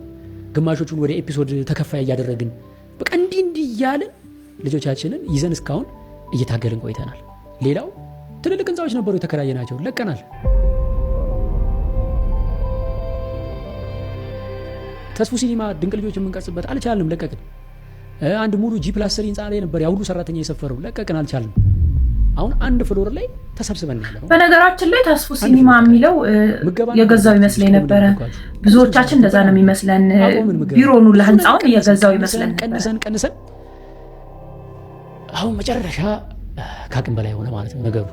ግማሾቹን ወደ ኤፒሶድ ተከፋይ እያደረግን በቃ እንዲህ እያልን ልጆቻችንን ይዘን እስካሁን እየታገልን ቆይተናል። ሌላው ትልልቅ ህንፃዎች ነበሩ የተከራየናቸው፣ ለቀናል። ተስፉ ሲኒማ ድንቅ ልጆች የምንቀርጽበት አልቻልንም፣ ለቀቅን። አንድ ሙሉ G+3 ህንፃ ላይ ነበር ያ ሁሉ ሰራተኛ የሰፈረው፣ ለቀቅን፣ አልቻልንም። አሁን አንድ ፍሎር ላይ ተሰብስበን ያለ ነው። በነገራችን ላይ ተስፉ ሲኒማ የሚለው የገዛው ይመስለኝ ነበረ። ብዙዎቻችን እንደዛ ነው የሚመስለን። ቢሮኑ ለህንፃውን የገዛው ይመስለን። ቀንሰን አሁን መጨረሻ ካቅም በላይ ሆነ ማለት ነው ነገሩ።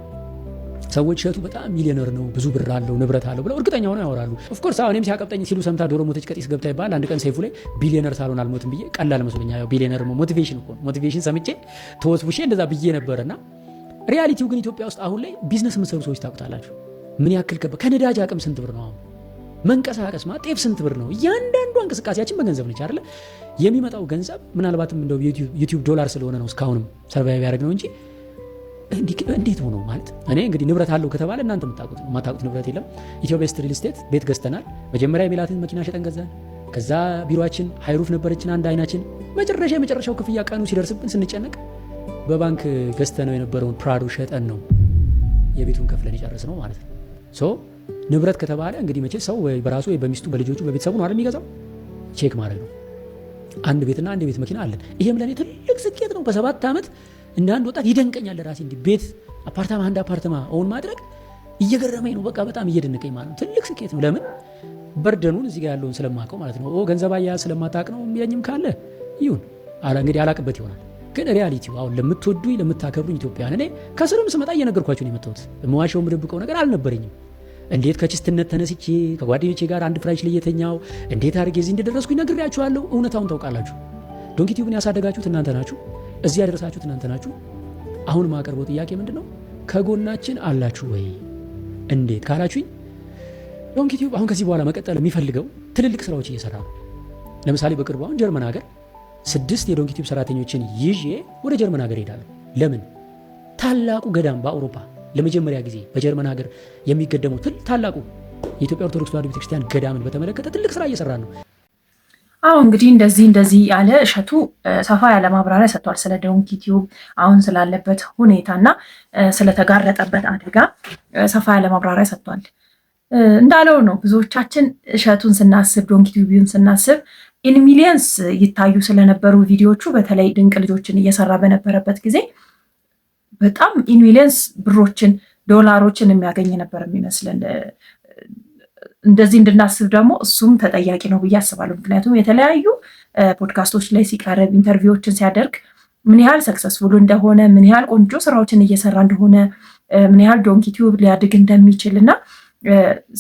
ሰዎች እሸቱ በጣም ሚሊዮነር ነው፣ ብዙ ብር አለው፣ ንብረት አለው ብለው እርግጠኛ ሆነው ያወራሉ። ኦፍ ኮርስ አሁን እኔም ሲያቀብጠኝ ሲሉ ሰምታ ዶሮ ሞተች ቀጢስ ገብታ ይባል። አንድ ቀን ሰይፉ ላይ ቢሊዮነር ሳልሆን አልሞትም ብዬ ቀላል መስሎኛ። ያው ቢሊዮነር ሞቲቬሽን እኮ ሞቲቬሽን ሰምቼ ተወስቡሼ እንደዛ ብዬ ነበርና ሪያሊቲው ግን ኢትዮጵያ ውስጥ አሁን ላይ ቢዝነስ የምትሰሩ ሰዎች ታውቁታላችሁ ምን ያክል ከነዳጅ አቅም ስንት ብር ነው አሁን መንቀሳቀስ ጤፍ ስንት ብር ነው? እያንዳንዱ እንቅስቃሴያችን በገንዘብ ነች አይደለ? የሚመጣው ገንዘብ ምናልባትም እንደው ዩቲዩብ ዶላር ስለሆነ ነው እስካሁንም ሰርቫይቭ ያደረግነው እንጂ እንዴት ሆኖ ማለት እኔ እንግዲህ ንብረት አለው ከተባለ እናንተ የማታውቁት ንብረት የለም። ኢትዮ ቤስት ሪል ስቴት ቤት ገዝተናል። መጀመሪያ የሜላትን መኪና ሸጠን ገዛን። ከዛ ቢሮአችን ሃይሩፍ ነበረችን አንድ አይናችን። የመጨረሻው ክፍያ ቀኑ ሲደርስብን ስንጨነቅ በባንክ ገዝተነው የነበረውን ፕራዶ ሸጠን ነው የቤቱን ከፍለን የጨረስነው ማለት ነው። ሶ ንብረት ከተባለ እንግዲህ መቼ ሰው ወይ በራሱ ወይ በሚስቱ በልጆቹ በቤተሰቡ ነው አይደል የሚገዛው? ቼክ ማድረግ ነው። አንድ ቤትና አንድ ቤት መኪና አለን። ይሄም ለኔ ትልቅ ስኬት ነው። በ7 ዓመት እንደ አንድ ወጣት ይደንቀኛል ራሴ እንዲህ ቤት አንድ አፓርታማ ኦን ማድረግ እየገረመኝ ነው። በቃ በጣም እየደነቀኝ ማለት ነው። ትልቅ ስኬት ነው። ለምን በርደኑን እዚህ ጋር ያለውን ስለማውቀው ማለት ነው። ገንዘብ አያያዝ ስለማታውቅ ነው የሚለኝም ካለ ይሁን እንግዲህ አላቅበት ይሆናል። ግን ሪያሊቲው አሁን ለምትወዱኝ ለምታከብሩኝ ኢትዮጵያን እኔ ከስርም ስመጣ እየነገርኳችሁ ነው የመጣሁት። የምዋሸው የምደብቀው ነገር አልነበረኝም። እንዴት ከችስትነት ተነስቼ ከጓደኞቼ ጋር አንድ ፍራሽ ላይ የተኛው እንዴት አድርጌ እዚህ እንደደረስኩኝ ነግሬያችኋለሁ። እውነታውን ታውቃላችሁ። ዶንኪ ቲዩብን ያሳደጋችሁት እናንተ ናችሁ። እዚህ ያደረሳችሁት እናንተ ናችሁ። አሁን የማቀርበው ጥያቄ ምንድነው? ከጎናችን አላችሁ ወይ? እንዴት ካላችሁኝ ዶንኪ ቲዩብ አሁን ከዚህ በኋላ መቀጠል የሚፈልገው ትልልቅ ስራዎች እየሰራ ነው። ለምሳሌ በቅርቡ አሁን ጀርመን ሀገር 6 የዶንኪ ቲዩብ ሰራተኞችን ይዤ ወደ ጀርመን ሀገር ሄዳለሁ። ለምን? ታላቁ ገዳም በአውሮፓ ለመጀመሪያ ጊዜ በጀርመን ሀገር የሚገደመው ታላቁ የኢትዮጵያ ኦርቶዶክስ ተዋሕዶ ቤተክርስቲያን ገዳምን በተመለከተ ትልቅ ስራ እየሰራ ነው። እንግዲህ እንደዚህ ያለ እሸቱ ሰፋ ያለ ማብራሪያ ሰጥቷል። ስለ ዶንኪ ቲዩብ አሁን ስላለበት ሁኔታና ስለተጋረጠበት አደጋ ሰፋ ያለ ማብራሪያ ሰጥቷል። እንዳለው ነው ብዙዎቻችን እሸቱን ስናስብ ዶንኪ ቲዩብን ስናስብ ኢን ሚሊየንስ ይታዩ ስለነበሩ ቪዲዮቹ በተለይ ድንቅ ልጆችን እየሰራ በነበረበት ጊዜ በጣም ኢን ሚሊየንስ ብሮችን ዶላሮችን የሚያገኝ ነበር የሚመስለን። እንደዚህ እንድናስብ ደግሞ እሱም ተጠያቂ ነው ብዬ አስባለሁ። ምክንያቱም የተለያዩ ፖድካስቶች ላይ ሲቀርብ ኢንተርቪዎችን ሲያደርግ ምን ያህል ሰክሰስፉል እንደሆነ፣ ምን ያህል ቆንጆ ስራዎችን እየሰራ እንደሆነ፣ ምን ያህል ዶንኪ ቲዩብ ሊያድግ እንደሚችል እና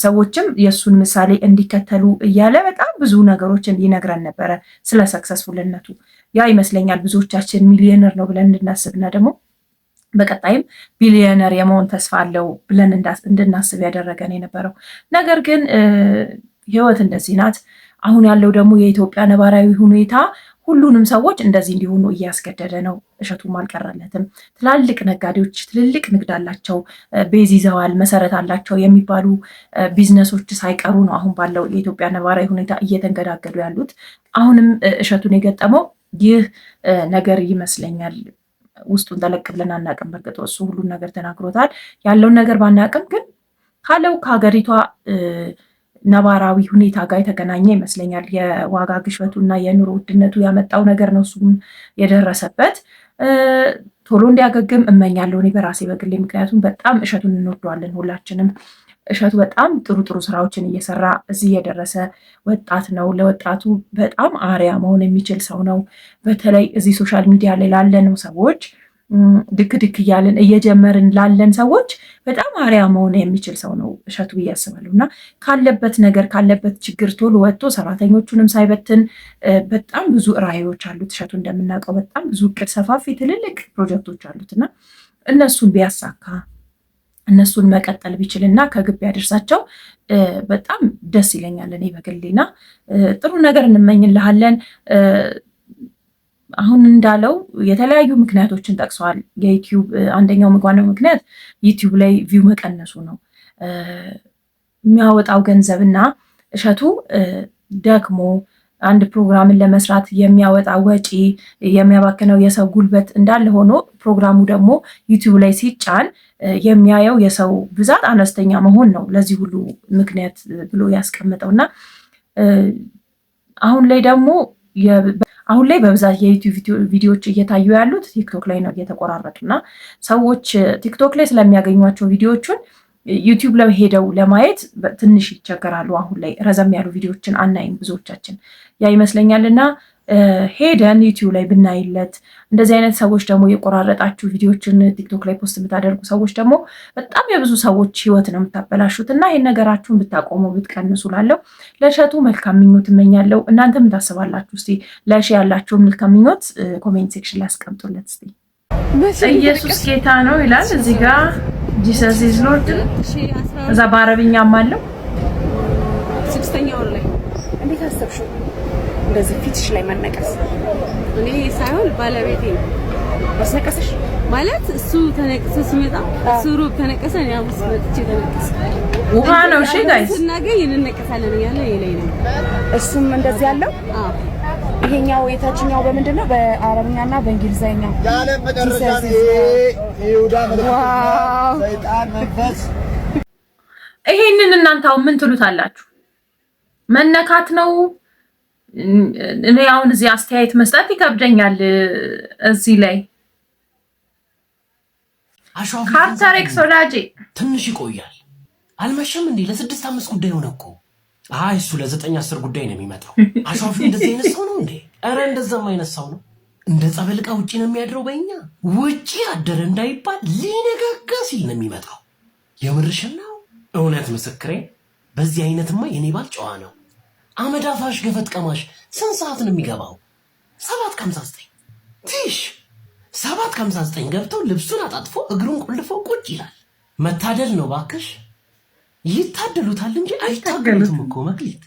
ሰዎችም የእሱን ምሳሌ እንዲከተሉ እያለ በጣም ብዙ ነገሮችን ይነግረን ነበረ ስለ ሰክሰስፉልነቱ። ያ ይመስለኛል ብዙዎቻችን ሚሊዮነር ነው ብለን እንድናስብና ደግሞ በቀጣይም ቢሊዮነር የመሆን ተስፋ አለው ብለን እንድናስብ ያደረገን የነበረው ነገር ግን ህይወት እንደዚህ ናት። አሁን ያለው ደግሞ የኢትዮጵያ ነባራዊ ሁኔታ ሁሉንም ሰዎች እንደዚህ እንዲሆኑ እያስገደደ ነው። እሸቱም አልቀረለትም። ትላልቅ ነጋዴዎች፣ ትልልቅ ንግድ አላቸው፣ ቤዝ ይዘዋል፣ መሰረት አላቸው የሚባሉ ቢዝነሶች ሳይቀሩ ነው አሁን ባለው የኢትዮጵያ ነባራዊ ሁኔታ እየተንገዳገዱ ያሉት። አሁንም እሸቱን የገጠመው ይህ ነገር ይመስለኛል። ውስጡን ጠለቅ ብለን አናቅም። በእርግጥ እሱ ሁሉን ነገር ተናግሮታል። ያለውን ነገር ባናቅም ግን ካለው ከሀገሪቷ ነባራዊ ሁኔታ ጋር የተገናኘ ይመስለኛል። የዋጋ ግሽበቱ እና የኑሮ ውድነቱ ያመጣው ነገር ነው እሱም የደረሰበት። ቶሎ እንዲያገግም እመኛለሁ እኔ በራሴ በግሌ። ምክንያቱም በጣም እሸቱን እንወደዋለን ሁላችንም። እሸቱ በጣም ጥሩ ጥሩ ስራዎችን እየሰራ እዚህ የደረሰ ወጣት ነው። ለወጣቱ በጣም አርያ መሆን የሚችል ሰው ነው። በተለይ እዚህ ሶሻል ሚዲያ ላይ ላለነው ሰዎች ድክ ድክ እያለን እየጀመርን ላለን ሰዎች በጣም አርያ መሆን የሚችል ሰው ነው እሸቱ ብዬ አስባለሁ። እና ካለበት ነገር ካለበት ችግር ቶሎ ወጥቶ ሰራተኞቹንም ሳይበትን በጣም ብዙ ራዕዮች አሉት እሸቱ እንደምናውቀው በጣም ብዙ እቅድ፣ ሰፋፊ ትልልቅ ፕሮጀክቶች አሉት እና እነሱን ቢያሳካ እነሱን መቀጠል ቢችልና ከግብ ያደርሳቸው በጣም ደስ ይለኛል እኔ በግሌና ጥሩ ነገር እንመኝልሃለን። አሁን እንዳለው የተለያዩ ምክንያቶችን ጠቅሰዋል። የዩቲዩብ አንደኛው ዋናው ምክንያት ዩቲዩብ ላይ ቪው መቀነሱ ነው። የሚያወጣው ገንዘብና እሸቱ ደክሞ አንድ ፕሮግራምን ለመስራት የሚያወጣ ወጪ የሚያባክነው የሰው ጉልበት እንዳለ ሆኖ ፕሮግራሙ ደግሞ ዩቲዩብ ላይ ሲጫን የሚያየው የሰው ብዛት አነስተኛ መሆን ነው ለዚህ ሁሉ ምክንያት ብሎ ያስቀምጠው እና አሁን ላይ በብዛት የዩቲዩብ ቪዲዮዎች እየታዩ ያሉት ቲክቶክ ላይ ነው እየተቆራረጡ እና ሰዎች ቲክቶክ ላይ ስለሚያገኟቸው ቪዲዮዎቹን ዩቲዩብ ላይ ሄደው ለማየት ትንሽ ይቸገራሉ። አሁን ላይ ረዘም ያሉ ቪዲዮዎችን አናይም ብዙዎቻችን ያ ይመስለኛል እና ሄደን ዩቲዩብ ላይ ብናይለት እንደዚህ አይነት ሰዎች ደግሞ የቆራረጣችሁ ቪዲዮዎችን ቲክቶክ ላይ ፖስት የምታደርጉ ሰዎች ደግሞ በጣም የብዙ ሰዎች ህይወት ነው የምታበላሹት እና ይህን ነገራችሁን ብታቆሙ ብትቀንሱ ላለው ለእሸቱ መልካም ምኞት እመኛለሁ። እናንተ ምን ታስባላችሁ? እስቲ ለእሺ ያላችሁ መልካም ምኞት ኮሜንት ሴክሽን ላይ አስቀምጡለት። እስቲ ኢየሱስ ጌታ ነው ይላል እዚህ ጋር ጂሰስ ኢዝ ሎርድ እዛ በአረብኛም አለው። ስድስተኛው ላይ እንዴት አሰብሽው? እንደዚህ ፊትሽ ላይ መነቀስ እኔ ሳይሆን ባለቤቴ አስነቀሰሽ ማለት እሱ ተነቀሰ ሲመጣ እሱ ሩብ ተነቀሰ እኔ አምስት መጥቼ ተነቀሰ ውሃ ነው። እሺ ጋይስ ስናገኝ እንነቀሳለን ያለ ይለኝ ነው። እሱም እንደዚህ ያለው ይሄኛው የታችኛው በምንድን ነው? በአረብኛና በእንግሊዘኛ ያለ መጨረሻ ይሁዳ ሰይጣን መንፈስ። ይሄንን እናንተ ምን ትሉታላችሁ? መነካት ነው? እኔ አሁን እዚህ አስተያየት መስጠት ይከብደኛል። እዚህ ላይ ካርታሬክስ ወዳጄ ትንሽ ይቆያል። አልመሸም እንዴ? ለ6-5 ጉዳይ ሆነ እኮ። አይ እሱ ለ9-10 ጉዳይ ነው የሚመጣው። አሻፊ እንደዚህ አይነት ሰው ነው እንዴ? ኧረ እንደዛም አይነት ሰው ነው። እንደ ጸበልቃ ውጪ ነው የሚያድረው። በእኛ ውጪ አደረ እንዳይባል ሊነጋጋ ሲል ነው የሚመጣው። የምርሽን ነው? እውነት ምስክሬ። በዚህ አይነትማ የኔ ባል ጨዋ ነው። አመዳፋሽ ገፈት ቀማሽ ስንት ሰዓት ነው የሚገባው? 7:59 ቲሽ 7:59 ገብተው ልብሱን አጣጥፎ እግሩን ቆልፎ ቁጭ ይላል። መታደል ነው ባክሽ። ይታደሉታል እንጂ አይታገሉትም እኮ መክሊት።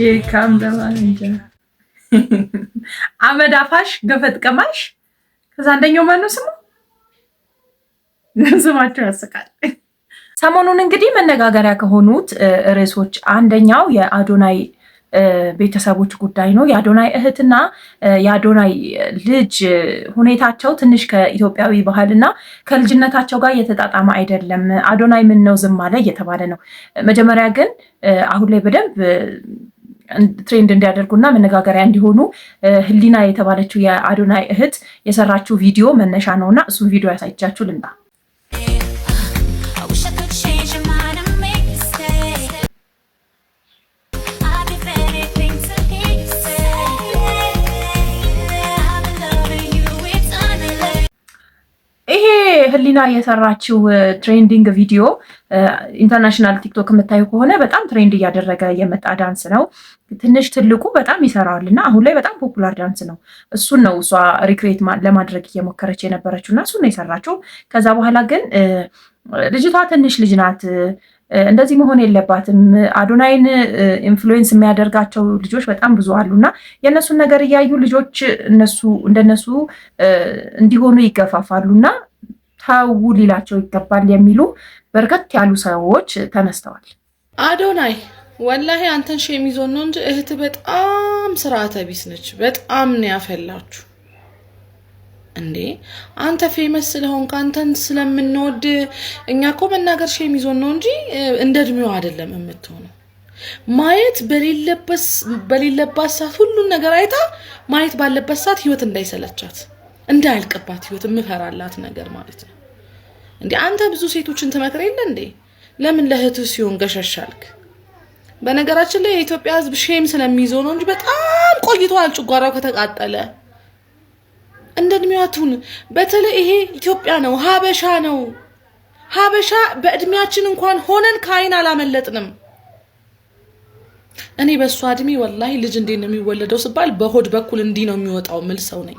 ይካም ደማንጃ አመዳፋሽ ገፈት ቀማሽ። ከዛ አንደኛው ማነው ስሙ? ስማቸው ያስቃል። ሰሞኑን እንግዲህ መነጋገሪያ ከሆኑት ርዕሶች አንደኛው የአዶናይ ቤተሰቦች ጉዳይ ነው። የአዶናይ እህትና የአዶናይ ልጅ ሁኔታቸው ትንሽ ከኢትዮጵያዊ ባህልና ከልጅነታቸው ጋር እየተጣጣመ አይደለም። አዶናይ ምን ነው ዝም አለ እየተባለ ነው። መጀመሪያ ግን አሁን ላይ በደንብ ትሬንድ እንዲያደርጉና መነጋገሪያ እንዲሆኑ ህሊና የተባለችው የአዶናይ እህት የሰራችው ቪዲዮ መነሻ ነውና እሱን ቪዲዮ ያሳይቻችሁ ልምጣ። ይሄ ህሊና የሰራችው ትሬንዲንግ ቪዲዮ ኢንተርናሽናል ቲክቶክ የምታዩ ከሆነ በጣም ትሬንድ እያደረገ የመጣ ዳንስ ነው። ትንሽ ትልቁ በጣም ይሰራዋል እና አሁን ላይ በጣም ፖፑላር ዳንስ ነው። እሱን ነው እሷ ሪክሬት ለማድረግ እየሞከረች የነበረችው እና እሱን ነው የሰራችው። ከዛ በኋላ ግን ልጅቷ ትንሽ ልጅ ናት። እንደዚህ መሆን የለባትም። አዶናይን ኢንፍሉዌንስ የሚያደርጋቸው ልጆች በጣም ብዙ አሉና የእነሱን ነገር እያዩ ልጆች እንደነሱ እንዲሆኑ ይገፋፋሉና ተው ሊላቸው ይገባል የሚሉ በርከት ያሉ ሰዎች ተነስተዋል። አዶናይ ወላሂ አንተን ሼም ይዞን ነው እንጂ እህት በጣም ስርዓተ ቢስ ነች። በጣም ነው ያፈላችሁ እንዴ! አንተ ፌመስ ስለሆንክ አንተን ስለምንወድ እኛ እኮ መናገር ሼም ይዞን ነው እንጂ እንደ እድሜው አይደለም የምትሆነው። ማየት በሌለባት ሰዓት ሁሉን ነገር አይታ ማየት ባለበት ሰዓት ህይወት እንዳይሰለቻት እንዳያልቅባት ህይወት የምፈራላት ነገር ማለት ነው። እንዴ አንተ ብዙ ሴቶችን ትመክር የለ እንዴ? ለምን ለእህትህ ሲሆን ገሸሻልክ? በነገራችን ላይ የኢትዮጵያ ህዝብ ሼም ስለሚይዘው ነው እንጂ በጣም ቆይቷል ጭጓራው ከተቃጠለ። እንደ እድሜያቱን በተለይ ይሄ ኢትዮጵያ ነው፣ ሀበሻ ነው። ሀበሻ በእድሜያችን እንኳን ሆነን ከአይን አላመለጥንም። እኔ በሷ እድሜ ወላሂ ልጅ እንዴት ነው የሚወለደው ስባል በሆድ በኩል እንዲህ ነው የሚወጣው ምል ሰው ነኝ።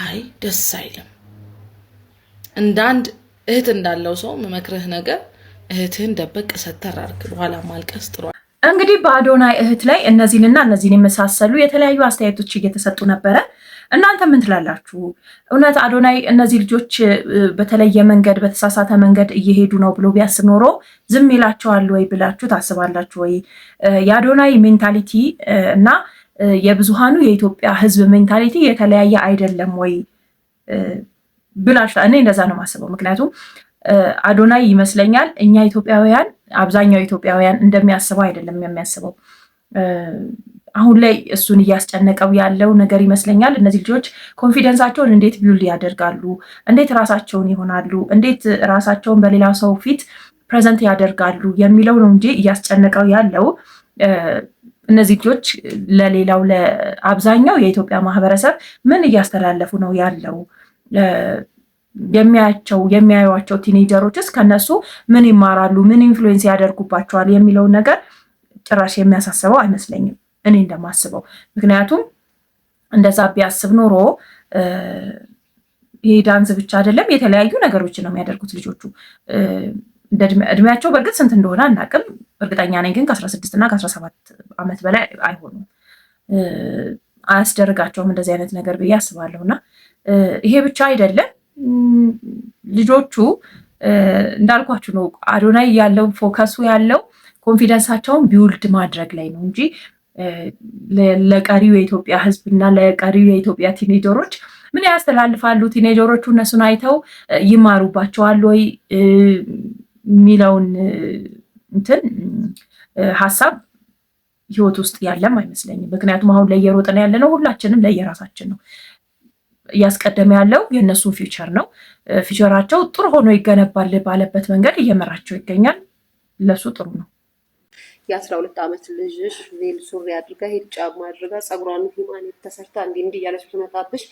አይ ደስ አይልም። እንዳንድ እህት እንዳለው ሰው መመክርህ ነገር እህትህን ደበቅ ሰተር አድርግ፣ በኋላ ማልቀስ ጥሩ። እንግዲህ በአዶናይ እህት ላይ እነዚህንና እነዚህን የመሳሰሉ የተለያዩ አስተያየቶች እየተሰጡ ነበረ። እናንተ ምን ትላላችሁ? እውነት አዶናይ እነዚህ ልጆች በተለየ መንገድ በተሳሳተ መንገድ እየሄዱ ነው ብሎ ቢያስብ ኖሮ ዝም ይላቸዋል ወይ ብላችሁ ታስባላችሁ ወይ? የአዶናይ ሜንታሊቲ እና የብዙሃኑ የኢትዮጵያ ህዝብ ሜንታሊቲ የተለያየ አይደለም ወይ ብላችሁ? እኔ እንደዛ ነው የማስበው። ምክንያቱም አዶናይ ይመስለኛል እኛ ኢትዮጵያውያን አብዛኛው ኢትዮጵያውያን እንደሚያስበው አይደለም የሚያስበው። አሁን ላይ እሱን እያስጨነቀው ያለው ነገር ይመስለኛል እነዚህ ልጆች ኮንፊደንሳቸውን እንዴት ቢውልድ ያደርጋሉ፣ እንዴት ራሳቸውን ይሆናሉ፣ እንዴት ራሳቸውን በሌላ ሰው ፊት ፕሬዘንት ያደርጋሉ የሚለው ነው እንጂ እያስጨነቀው ያለው እነዚህ ልጆች ለሌላው ለአብዛኛው የኢትዮጵያ ማህበረሰብ ምን እያስተላለፉ ነው ያለው፣ የሚያዩዋቸው ቲኔጀሮችስ ከነሱ ምን ይማራሉ፣ ምን ኢንፍሉዌንስ ያደርጉባቸዋል የሚለውን ነገር ጭራሽ የሚያሳስበው አይመስለኝም እኔ እንደማስበው። ምክንያቱም እንደዛ ቢያስብ ኖሮ ይሄ ዳንስ ብቻ አይደለም የተለያዩ ነገሮችን ነው የሚያደርጉት ልጆቹ። እድሜያቸው በእርግጥ ስንት እንደሆነ አናውቅም፣ እርግጠኛ ነኝ ግን ከ16 እና ከ17 ዓመት በላይ አይሆኑም። አያስደርጋቸውም እንደዚህ አይነት ነገር ብዬ አስባለሁ። እና ይሄ ብቻ አይደለም ልጆቹ እንዳልኳችሁ ነው። አዶናይ ያለው ፎከሱ ያለው ኮንፊደንሳቸውን ቢውልድ ማድረግ ላይ ነው እንጂ ለቀሪው የኢትዮጵያ ሕዝብ እና ለቀሪው የኢትዮጵያ ቲኔጀሮች ምን ያስተላልፋሉ፣ ቲኔጀሮቹ እነሱን አይተው ይማሩባቸዋል ወይ የሚለውን እንትን ሀሳብ ህይወት ውስጥ ያለም አይመስለኝም። ምክንያቱም አሁን ላይ እየሮጥን ያለ ነው ሁላችንም ለየራሳችን ነው። እያስቀደመ ያለው የእነሱን ፊውቸር ነው። ፊውቸራቸው ጥሩ ሆኖ ይገነባል ባለበት መንገድ እየመራቸው ይገኛል። ለሱ ጥሩ ነው። የ12 ዓመት ልጅሽ ቬል ሱሪ አድርጋ ሄድ ጫማ አድርጋ ጸጉሯን ሂማን ተሰርታ እንዲህ እያለች ትመጣብሽ።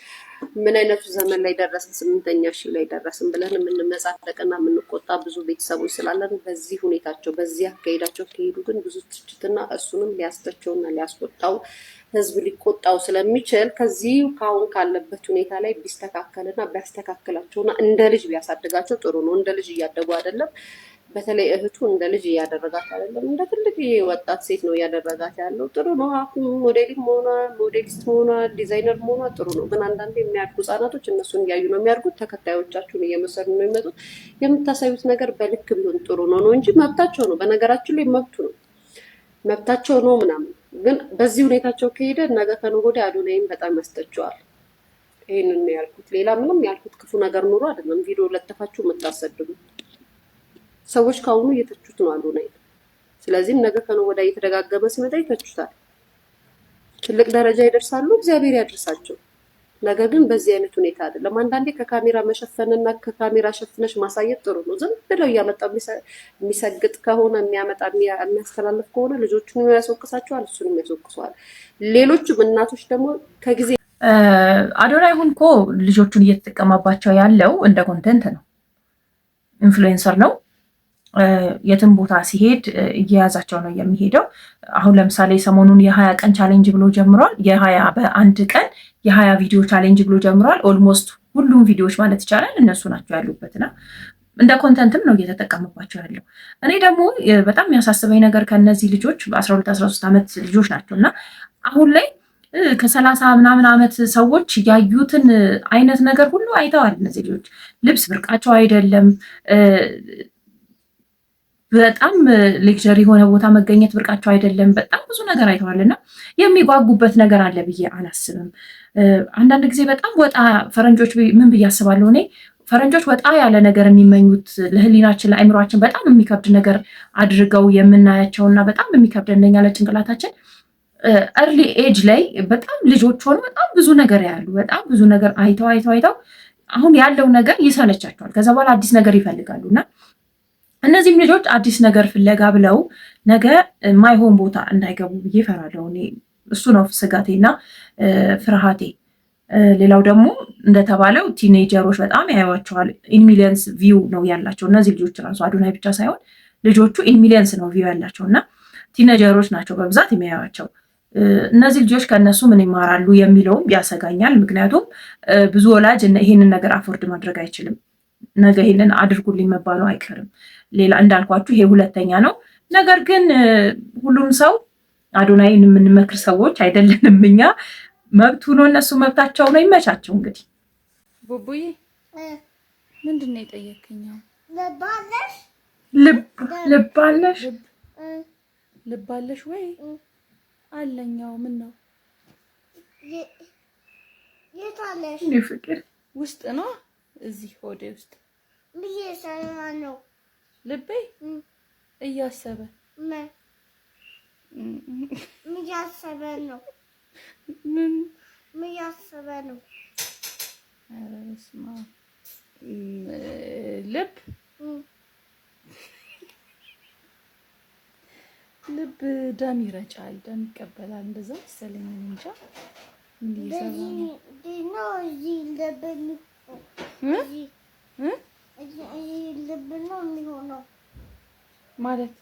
ምን አይነቱ ዘመን ላይ ደረስን? 8ኛ ሺህ ላይ ደረስን ብለን የምንመጻደቅና የምንቆጣ ብዙ ቤተሰቦች ስላለን በዚህ ሁኔታቸው በዚህ አካሄዳቸው ከሄዱ ግን ብዙ ትችትና እሱንም ሊያስተቸውና ሊያስቆጣው ህዝብ ሊቆጣው ስለሚችል ከዚህ ካሁን ካለበት ሁኔታ ላይ ቢስተካከልና ቢያስተካክላቸውና እንደ ልጅ ቢያሳድጋቸው ጥሩ ነው። እንደ ልጅ እያደጉ አይደለም። በተለይ እህቱ እንደ ልጅ እያደረጋት አይደለም፣ እንደ ትልቅ ወጣት ሴት ነው እያደረጋት ያለው። ጥሩ ነው። አሁን ሞዴሊስት መሆኗ ዲዛይነር መሆኗ ጥሩ ነው። ግን አንዳንዴ የሚያድጉ ህጻናቶች እነሱን እያዩ ነው የሚያድጉት። ተከታዮቻችሁን እየመሰሉ ነው የሚመጡት። የምታሳዩት ነገር በልክ ቢሆን ጥሩ ነው እንጂ መብታቸው ነው። በነገራችን ላይ መብቱ ነው፣ መብታቸው ነው ምናምን። ግን በዚህ ሁኔታቸው ከሄደ ነገ ከነገ ወዲያ አዶናይም በጣም ያስተቸዋል። ይሄንን ነው ያልኩት። ሌላ ምንም ያልኩት ክፉ ነገር ኑሮ አይደለም። ቪዲዮ ለጥፋችሁ የምታሰድቡ ሰዎች ካሁኑ እየተቹት ነው አዶናይ። ስለዚህም ነገ ከነገ ወዲያ እየተደጋገመ ሲመጣ ይተቹታል። ትልቅ ደረጃ ይደርሳሉ፣ እግዚአብሔር ያድርሳቸው። ነገ ግን በዚህ አይነት ሁኔታ አይደለም። አንዳንዴ ከካሜራ መሸፈንና ከካሜራ ሸፍነሽ ማሳየት ጥሩ ነው። ዝም ብለው እያመጣ የሚሰግጥ ከሆነ የሚያመጣ የሚያስተላልፍ ከሆነ ልጆቹን ያስወቅሳቸዋል፣ እሱንም ያስወቅሰዋል። ሌሎቹም እናቶች ደግሞ ከጊዜ አዶናይ ሁን እኮ ልጆቹን እየተጠቀማባቸው ያለው እንደ ኮንተንት ነው። ኢንፍሉዌንሰር ነው። የትም ቦታ ሲሄድ እየያዛቸው ነው የሚሄደው። አሁን ለምሳሌ ሰሞኑን የ20 ቀን ቻሌንጅ ብሎ ጀምሯል። በአንድ ቀን የ20 ቪዲዮ ቻሌንጅ ብሎ ጀምሯል። ኦልሞስት ሁሉም ቪዲዮዎች ማለት ይቻላል እነሱ ናቸው ያሉበትና እንደ ኮንተንትም ነው እየተጠቀመባቸው ያለው። እኔ ደግሞ በጣም የሚያሳስበኝ ነገር ከነዚህ ልጆች 12 13 ዓመት ልጆች ናቸው እና አሁን ላይ ከ30 ምናምን ዓመት ሰዎች ያዩትን አይነት ነገር ሁሉ አይተዋል። እነዚህ ልጆች ልብስ ብርቃቸው አይደለም። በጣም ሌክቸር የሆነ ቦታ መገኘት ብርቃቸው አይደለም። በጣም ብዙ ነገር አይተዋልና የሚጓጉበት ነገር አለ ብዬ አላስብም። አንዳንድ ጊዜ በጣም ወጣ ፈረንጆች ምን ብዬ አስባለሁ እኔ ፈረንጆች ወጣ ያለ ነገር የሚመኙት ለህሊናችን ለአእምሯችን በጣም የሚከብድ ነገር አድርገው የምናያቸውና በጣም የሚከብድ እንደኛ ለጭንቅላታችን early age ላይ በጣም ልጆች ሆነው በጣም ብዙ ነገር ያሉ በጣም ብዙ ነገር አይተው አሁን ያለው ነገር ይሰለቻቸዋል። ከዛ በኋላ አዲስ ነገር ይፈልጋሉና እነዚህም ልጆች አዲስ ነገር ፍለጋ ብለው ነገ ማይሆን ቦታ እንዳይገቡ ብዬ እፈራለሁ። እኔ እሱ ነው ስጋቴና ፍርሃቴ። ሌላው ደግሞ እንደተባለው ቲኔጀሮች በጣም ያዩዋቸዋል። ኢን ሚሊየንስ ቪው ነው ያላቸው እነዚህ ልጆች ራሱ አዶናይ ብቻ ሳይሆን ልጆቹ ኢን ሚሊየንስ ነው ቪው ያላቸውና ቲኔጀሮች ናቸው በብዛት የሚያዩዋቸው። እነዚህ ልጆች ከነሱ ምን ይማራሉ የሚለውም ያሰጋኛል። ምክንያቱም ብዙ ወላጅ ይሄንን ነገር አፎርድ ማድረግ አይችልም። ነገ ይሄንን አድርጉልኝ መባሉ አይቀርም። ሌላ እንዳልኳችሁ ይሄ ሁለተኛ ነው። ነገር ግን ሁሉም ሰው አዶናይን የምንመክር ሰዎች አይደለንም እኛ። መብቱ ነው፣ እነሱ መብታቸው ነው። ይመቻቸው እንግዲህ። ቡቡዬ ምንድን ነው የጠየከኝ? ልብ አለሽ ወይ? አለኛው። ምን ነው የት አለሽ? ፍቅር ውስጥ ነው እዚህ ሆዴ ውስጥ እየሰራ ነው ልቤ እያሰበ እያሰበ ነው። ምን እያሰበ ነው? ኧረ በስመ አብ። ልብ ደም ይረጫል፣ ደም ይቀበላል። እንደዛ መሰለኝ። እንጃ ምን እየሰራ ነው? እዚህ ልብ ነው የሚሆነው ማለት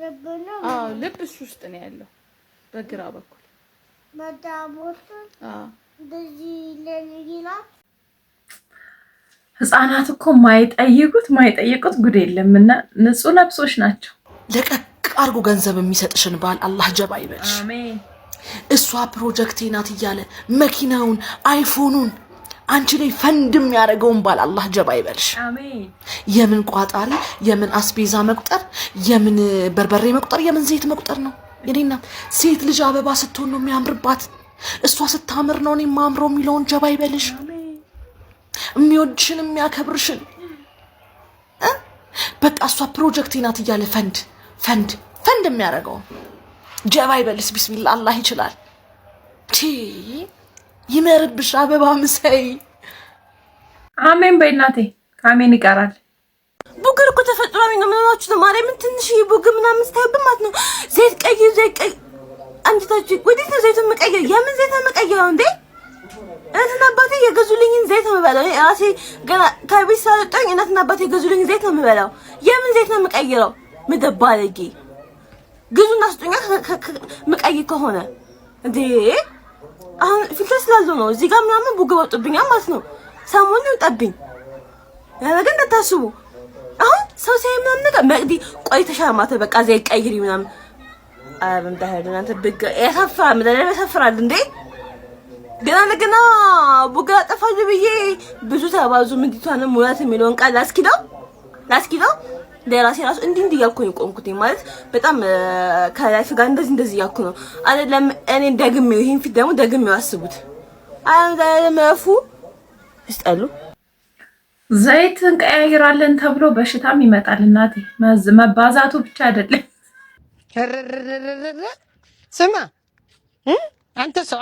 ልብ ነው። አዎ ልብ እሱ ውስጥ ነው ያለው በግራ በኩል መዳቦት። እንደዚህ ይላል። ህፃናት እኮ ማይጠይቁት ጉድ የለምና ንጹህ ነፍሶች ናቸው። ለቀቅ አርጎ ገንዘብ የሚሰጥሽን ባል አላህ ጀባ ይበልሽ። አሜን። እሷ ፕሮጀክቴ ናት እያለ መኪናውን አይፎኑን አንቺ ላይ ፈንድም ያደረገውን ባል አላህ ጀባ ይበልሽ። አሜን። የምን ቋጣሪ፣ የምን አስቤዛ መቁጠር፣ የምን በርበሬ መቁጠር፣ የምን ዘይት መቁጠር ነው? የኔና ሴት ልጅ አበባ ስትሆን ነው የሚያምርባት። እሷ ስታምር ነው እኔ ማምረው የሚለውን ጀባ ይበልሽ። የሚወድሽን የሚያከብርሽን በቃ እሷ ፕሮጀክቴ ናት እያለ ፈንድ የሚያደርገው ጀባ ይበልስ። ቢስሚላህ አላህ ይችላል። ይመርብሽ አበባ ምሳይ። አሜን በእናቴ ከአሜን ይቀራል። ቡግር እኮ ተፈጥሯዊ ነው። ምናችሁ ነው ማርያምን ትንሽ ቡግር ምናምን ስታይብም ማለት ነው። ዘይት ቀይ አንቺታችሁ ወዴት ነው ዘይቱን መቀየር? የምን ዘይት ነው መቀየረው እንዴ? እናትና አባቴ የገዙልኝን ዘይት ነው የምበላው። ራሴ ገና ከቤት ሳልወጣኝ እናትና አባቴ የገዙልኝ ዘይት ነው የምበላው። የምን ዘይት ነው የምቀይረው? ምደባለጌ ግዙና ስጡኛ መቀየር ከሆነ እንዴ። አሁን ፊልተር ስላለው ነው እዚህ ጋር ምናምን ቡግ ወጡብኛል ማለት ነው። ሰሞኑን ጠብኝ ያረገ እንደታስቡ። አሁን ሰው ሲያይ ምናምን ነገር መቅዲ ቆይ ተሻማተ በቃ ዘይት ቀይሪ ምናምን አብም ዳህል እናንተ ብግ ያሳፍራል። ምንድነው ያሳፍራል እንዴ? ገና ቡግ አጠፋለሁ ብዬ ብዙ ተባዙ ምንድቷንም ሙላት የሚለውን ቃል ላስኪዳው ለራሴ ራሱ እንዲህ ያልኩኝ ቆምኩኝ ማለት በጣም ከላይፍ ጋር እንደዚህ ያልኩ ነው አይደለም። እኔ ደግሜው ይሄን ፊት ደግሞ ደግሜው አስቡት። አለመፉ ይስጣሉ። ዘይትን ቀያይራለን ተብሎ በሽታም ይመጣል። እናቴ መባዛቱ ብቻ አይደለም። ስማ አንተ ሰው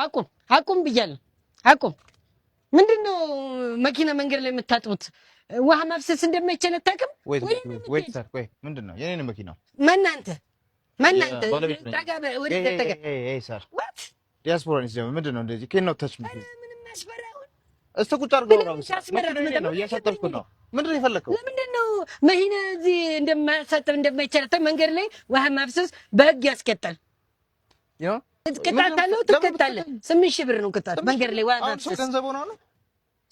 አቁም ብያለሁ። አቁም። ምንድነው መኪና መንገድ ላይ የምታጥቡት? ውሃ ማፍሰስ እንደማይችል አታውቅም? ወይ ሰር ወይ ምንድነው የኔን መኪና ማናንተ ወደ ተጠጋ ሰር ዲያስፖራ ነው ምንድነው እንደዚህ ከነው ተች ምንድነው እስቲ ቁጭ አድርገው ነው እያሳጠብኩ ነው። ምንድነው የፈለከው? ለምንድነው መኪና እዚህ እንደማይችል መንገድ ላይ ውሃ ማፍሰስ በህግ ያስቀጣል። ቅጣት አለው። ትቀጣለህ። 8,000 ብር ነው ቅጣት መንገድ ላይ ውሃ ማፍሰስ። ገንዘብ ሆኖ ነው።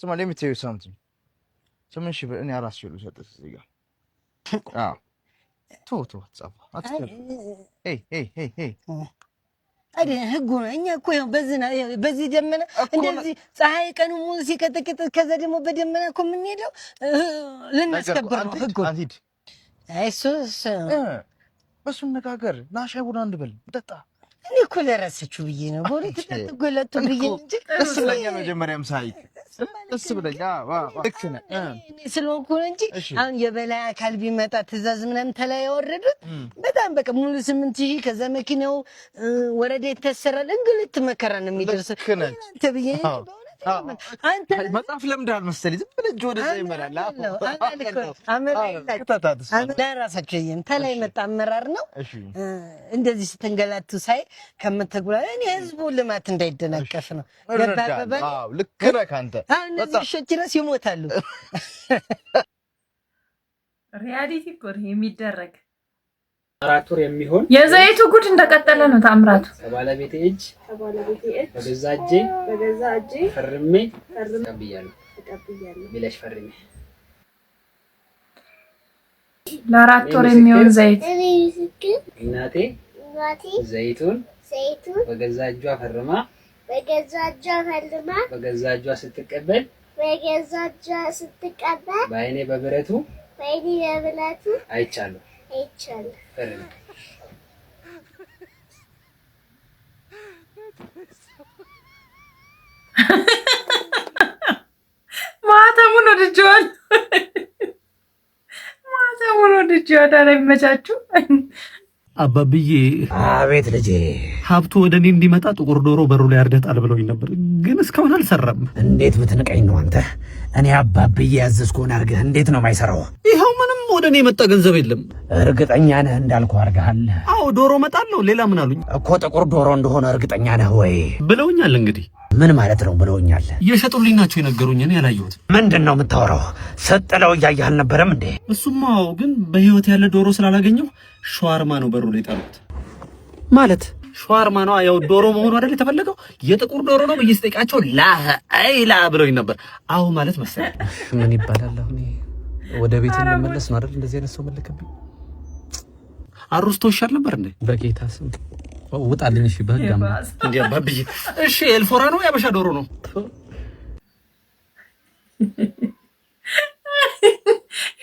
ስማ let me tell you something 8,000 ብር እኔ 4,000 ብር ሰጥተህ እዚህ ጋር አዎ ቶ ጻፋ አትስከር አይደል ህጉ ነው። እኛ እኮ ያው በዚህ ደመና እንደዚህ ፀሐይ ቀኑ ሙሉ ሲቀጠቅጥ ከዛ ደግሞ በደመና እኮ የምንሄደው ልናስከብር ነው ህጉ። አይሱስ በሱ ነጋገር ና ሻይ ቡና እንበል እንጠጣ። እኔ እኮ ለራሳችሁ ብዬ ነው በሁለት ተጎለጡ ብዬ እንጂ እሱ ለኛ መጀመሪያም ሳይክ እሱ ብለኛ ልክ ነህ እኔ ስለሆንኩ ነው እንጂ አሁን የበላይ አካል ቢመጣ ትእዛዝ ምናምን ተላይ ያወረዱት በጣም በቃ ሙሉ 8,000 ከዛ መኪናው ወረደ ይተሰራል። እንግልት መከራ ነው የሚደርሰው ተብዬ አንተ መጽሐፍ ለምዳል መሰለኝ ዝም ብለህ ወደ ዘይ ይመራል ለራሳቸው ተላይ መጣ አመራር ነው እንደዚህ ስትንገላቱ ሳይ ከምትጉላ እኔ ህዝቡ ልማት እንዳይደናቀፍ ነው ገባበበ አዎ ልክ ነህ አንተ እነዚህ ሾች ራስ ይሞታሉ። ሪያሊቲ እኮ የሚደረግ አራቱር የሚሆን የዘይቱ ጉድ እንደቀጠለ ነው። ታምራቱ ከባለቤቴ እጅ በገዛ እጄ ፈርሜ ተቀብያለሁ ብለሽ ፈርሜ ለአራት ወር የሚሆን ዘይት እናቴ ዘይቱን በገዛ እጇ ፈርማ በገዛ እጇ ስትቀበል በአይኔ በብረቱ አይቻለሁ ፈርሜ ማተሙን ወድጄዋለሁ። ላይ መቻችሁ አባብዬ አቤት ልጄ ሀብቱ ወደ እኔ እንዲመጣ ጥቁር ዶሮ በሩ ላይ አርደጣል ብለውኝ ነበር፣ ግን እስካሁን አልሰራም። እንዴት ብትንቀኝ ነው አንተ? እኔ አባብዬ ያዘዝኩህን አድርገህ እንዴት ነው የማይሰራው? ይኸው ምንም ወደ እኔ የመጣ ገንዘብ የለም። እርግጠኛ ነህ እንዳልኩህ አድርገሃል? አዎ ዶሮ እመጣለሁ። ሌላ ምን አሉኝ? እኮ ጥቁር ዶሮ እንደሆነ እርግጠኛ ነህ ወይ ብለውኛል። እንግዲህ ምን ማለት ነው ብለውኛል? እየሸጡልኝ ናቸው የነገሩኝ። እኔ ያላየሁት። ምንድን ነው የምታወራው? ሰጥለው እያየህ አልነበረም እንዴ? እሱማ ግን በህይወት ያለ ዶሮ ስላላገኘሁ ሸዋርማ ነው በሩ ላይ ጣሉት። ማለት ሸዋርማ ነው ያው ዶሮ መሆኑ አይደል የተፈለገው? የጥቁር ዶሮ ነው ብዬ ስጠይቃቸው ላ ብለውኝ ነበር። አዎ ማለት መሰለኝ። ምን ይባላል አሁን? ወደ ቤት እንመለስ ነው አይደል? እንደዚህ አይነት ሰው መለከብኝ። አሩስቶ ይሻል ነበር እንዴ? በጌታ ስም ውጣልኝ። እሺ በህጋም እንዴ አባብዬ። እሺ ኤልፎራ ነው ያበሻ ዶሮ ነው?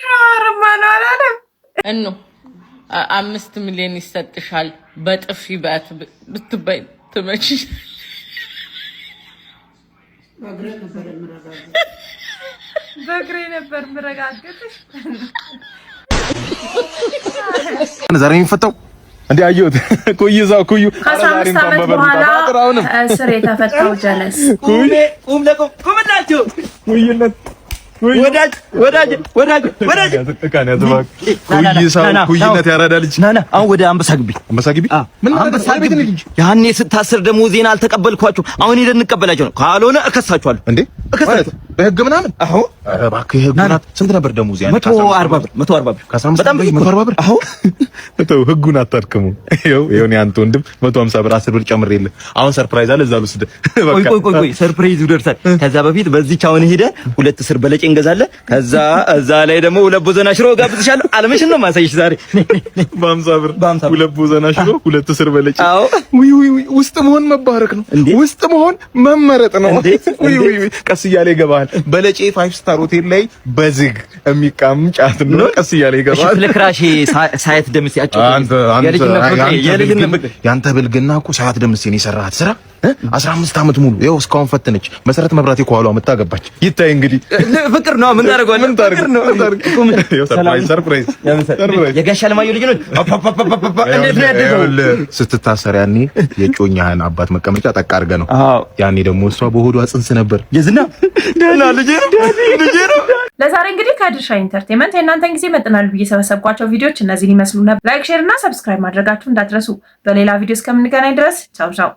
ሸዋርማ ነው አላለም እኖ 5 ሚሊዮን ይሰጥሻል በጥፊ ባት ብትበይ ትመችሽ። በእግሬ ነበር ምረጋገጥሽ። ዛሬ የሚፈታው እንዴ አየሁት። ኩይዛው ኩዩ ከ15 ዓመት በኋላ እስር የተፈታው ጀለስ ቁምናችሁ ኩይነት ወዳጅ ኩይነት ያራዳ ልጅ ናና አሁን ወደ አንበሳ ግቢ ምን አንበሳ ግቢ ያኔ ስታስር ደግሞ ዜና አልተቀበልኳችሁ። አሁን ሄደን እንቀበላችሁ ነው። ካልሆነ እከሳችኋለሁ። እንዴ እከሳችሁ በህግ ምናምን? አዎ እባክህ ህግ ምናምን። ስንት ነበር ደሞዝ? ያኔ 140 ብር ከ15 በጣም 140 ብር። አዎ ተው ህጉን አታድክሙ። ይኸው እኔ አንተ ወንድም 150 ብር 10 ብር ጨምሬልህ አሁን ሰርፕራይዝ አለ። እዛ ልስድ በቃ ቆይ ሰርፕራይዙ ደርሳል። ከዛ በፊት በዚህ አሁን ሄደ 2 እስር በለጭ እንገዛለን። ከዛ እዛ ላይ ደግሞ 2 ቦዘና ሽሮ ጋብዝሻለሁ። አለምሽን ነው ማሳይሽ ዛሬ በ50 ብር 2 ቦዘና ሽሮ 2 እስር በለጭ። ውይ ውስጥ መሆን መባረክ ነው። ውስጥ መሆን መመረጥ ነው። ውይ ቀስ እያለ ይገባል። በለጬ 5 ስታር ሆቴል ላይ በዝግ የሚቃም ጫት ነው። ቀስ እያለ ይገባል። ለክራሽ ሳይት ደምስ ያጫው ያንተ ብልግና እኮ ሳያት ደምስን የሰራሃት ስራ 15 ዓመት ሙሉ ይኸው እስካሁን ፈተነች። መሰረት መብራቴ ከኋሏ መታገባች። ይታይ እንግዲህ ፍቅር ነው። ምን ታደርገዋለህ? ፍቅር ነው። ሰርፕራይዝ የጋሽ አለማየሁ ልጅ ነው። እንዴት ነው ያደገው? ስትታሰር ያኔ የጮኛህን አባት መቀመጫ ጠቅ አድርገህ ነው። ያኔ ደግሞ እሷ በሆዷ ጽንስ ነበር። የዝና ደህና ልጅ ነው። ለዛሬ እንግዲህ ከድርሻ ኢንተርቴይንመንት የእናንተን ጊዜ መጥናል ብዬ ሰበሰብኳቸው ቪዲዮዎች እነዚህን ይመስሉ ነበር። ላይክ፣ ሼር እና ሰብስክራይብ ማድረጋችሁ እንዳትረሱ። በሌላ ቪዲዮ እስከምንገናኝ ድረስ ቻው ቻው።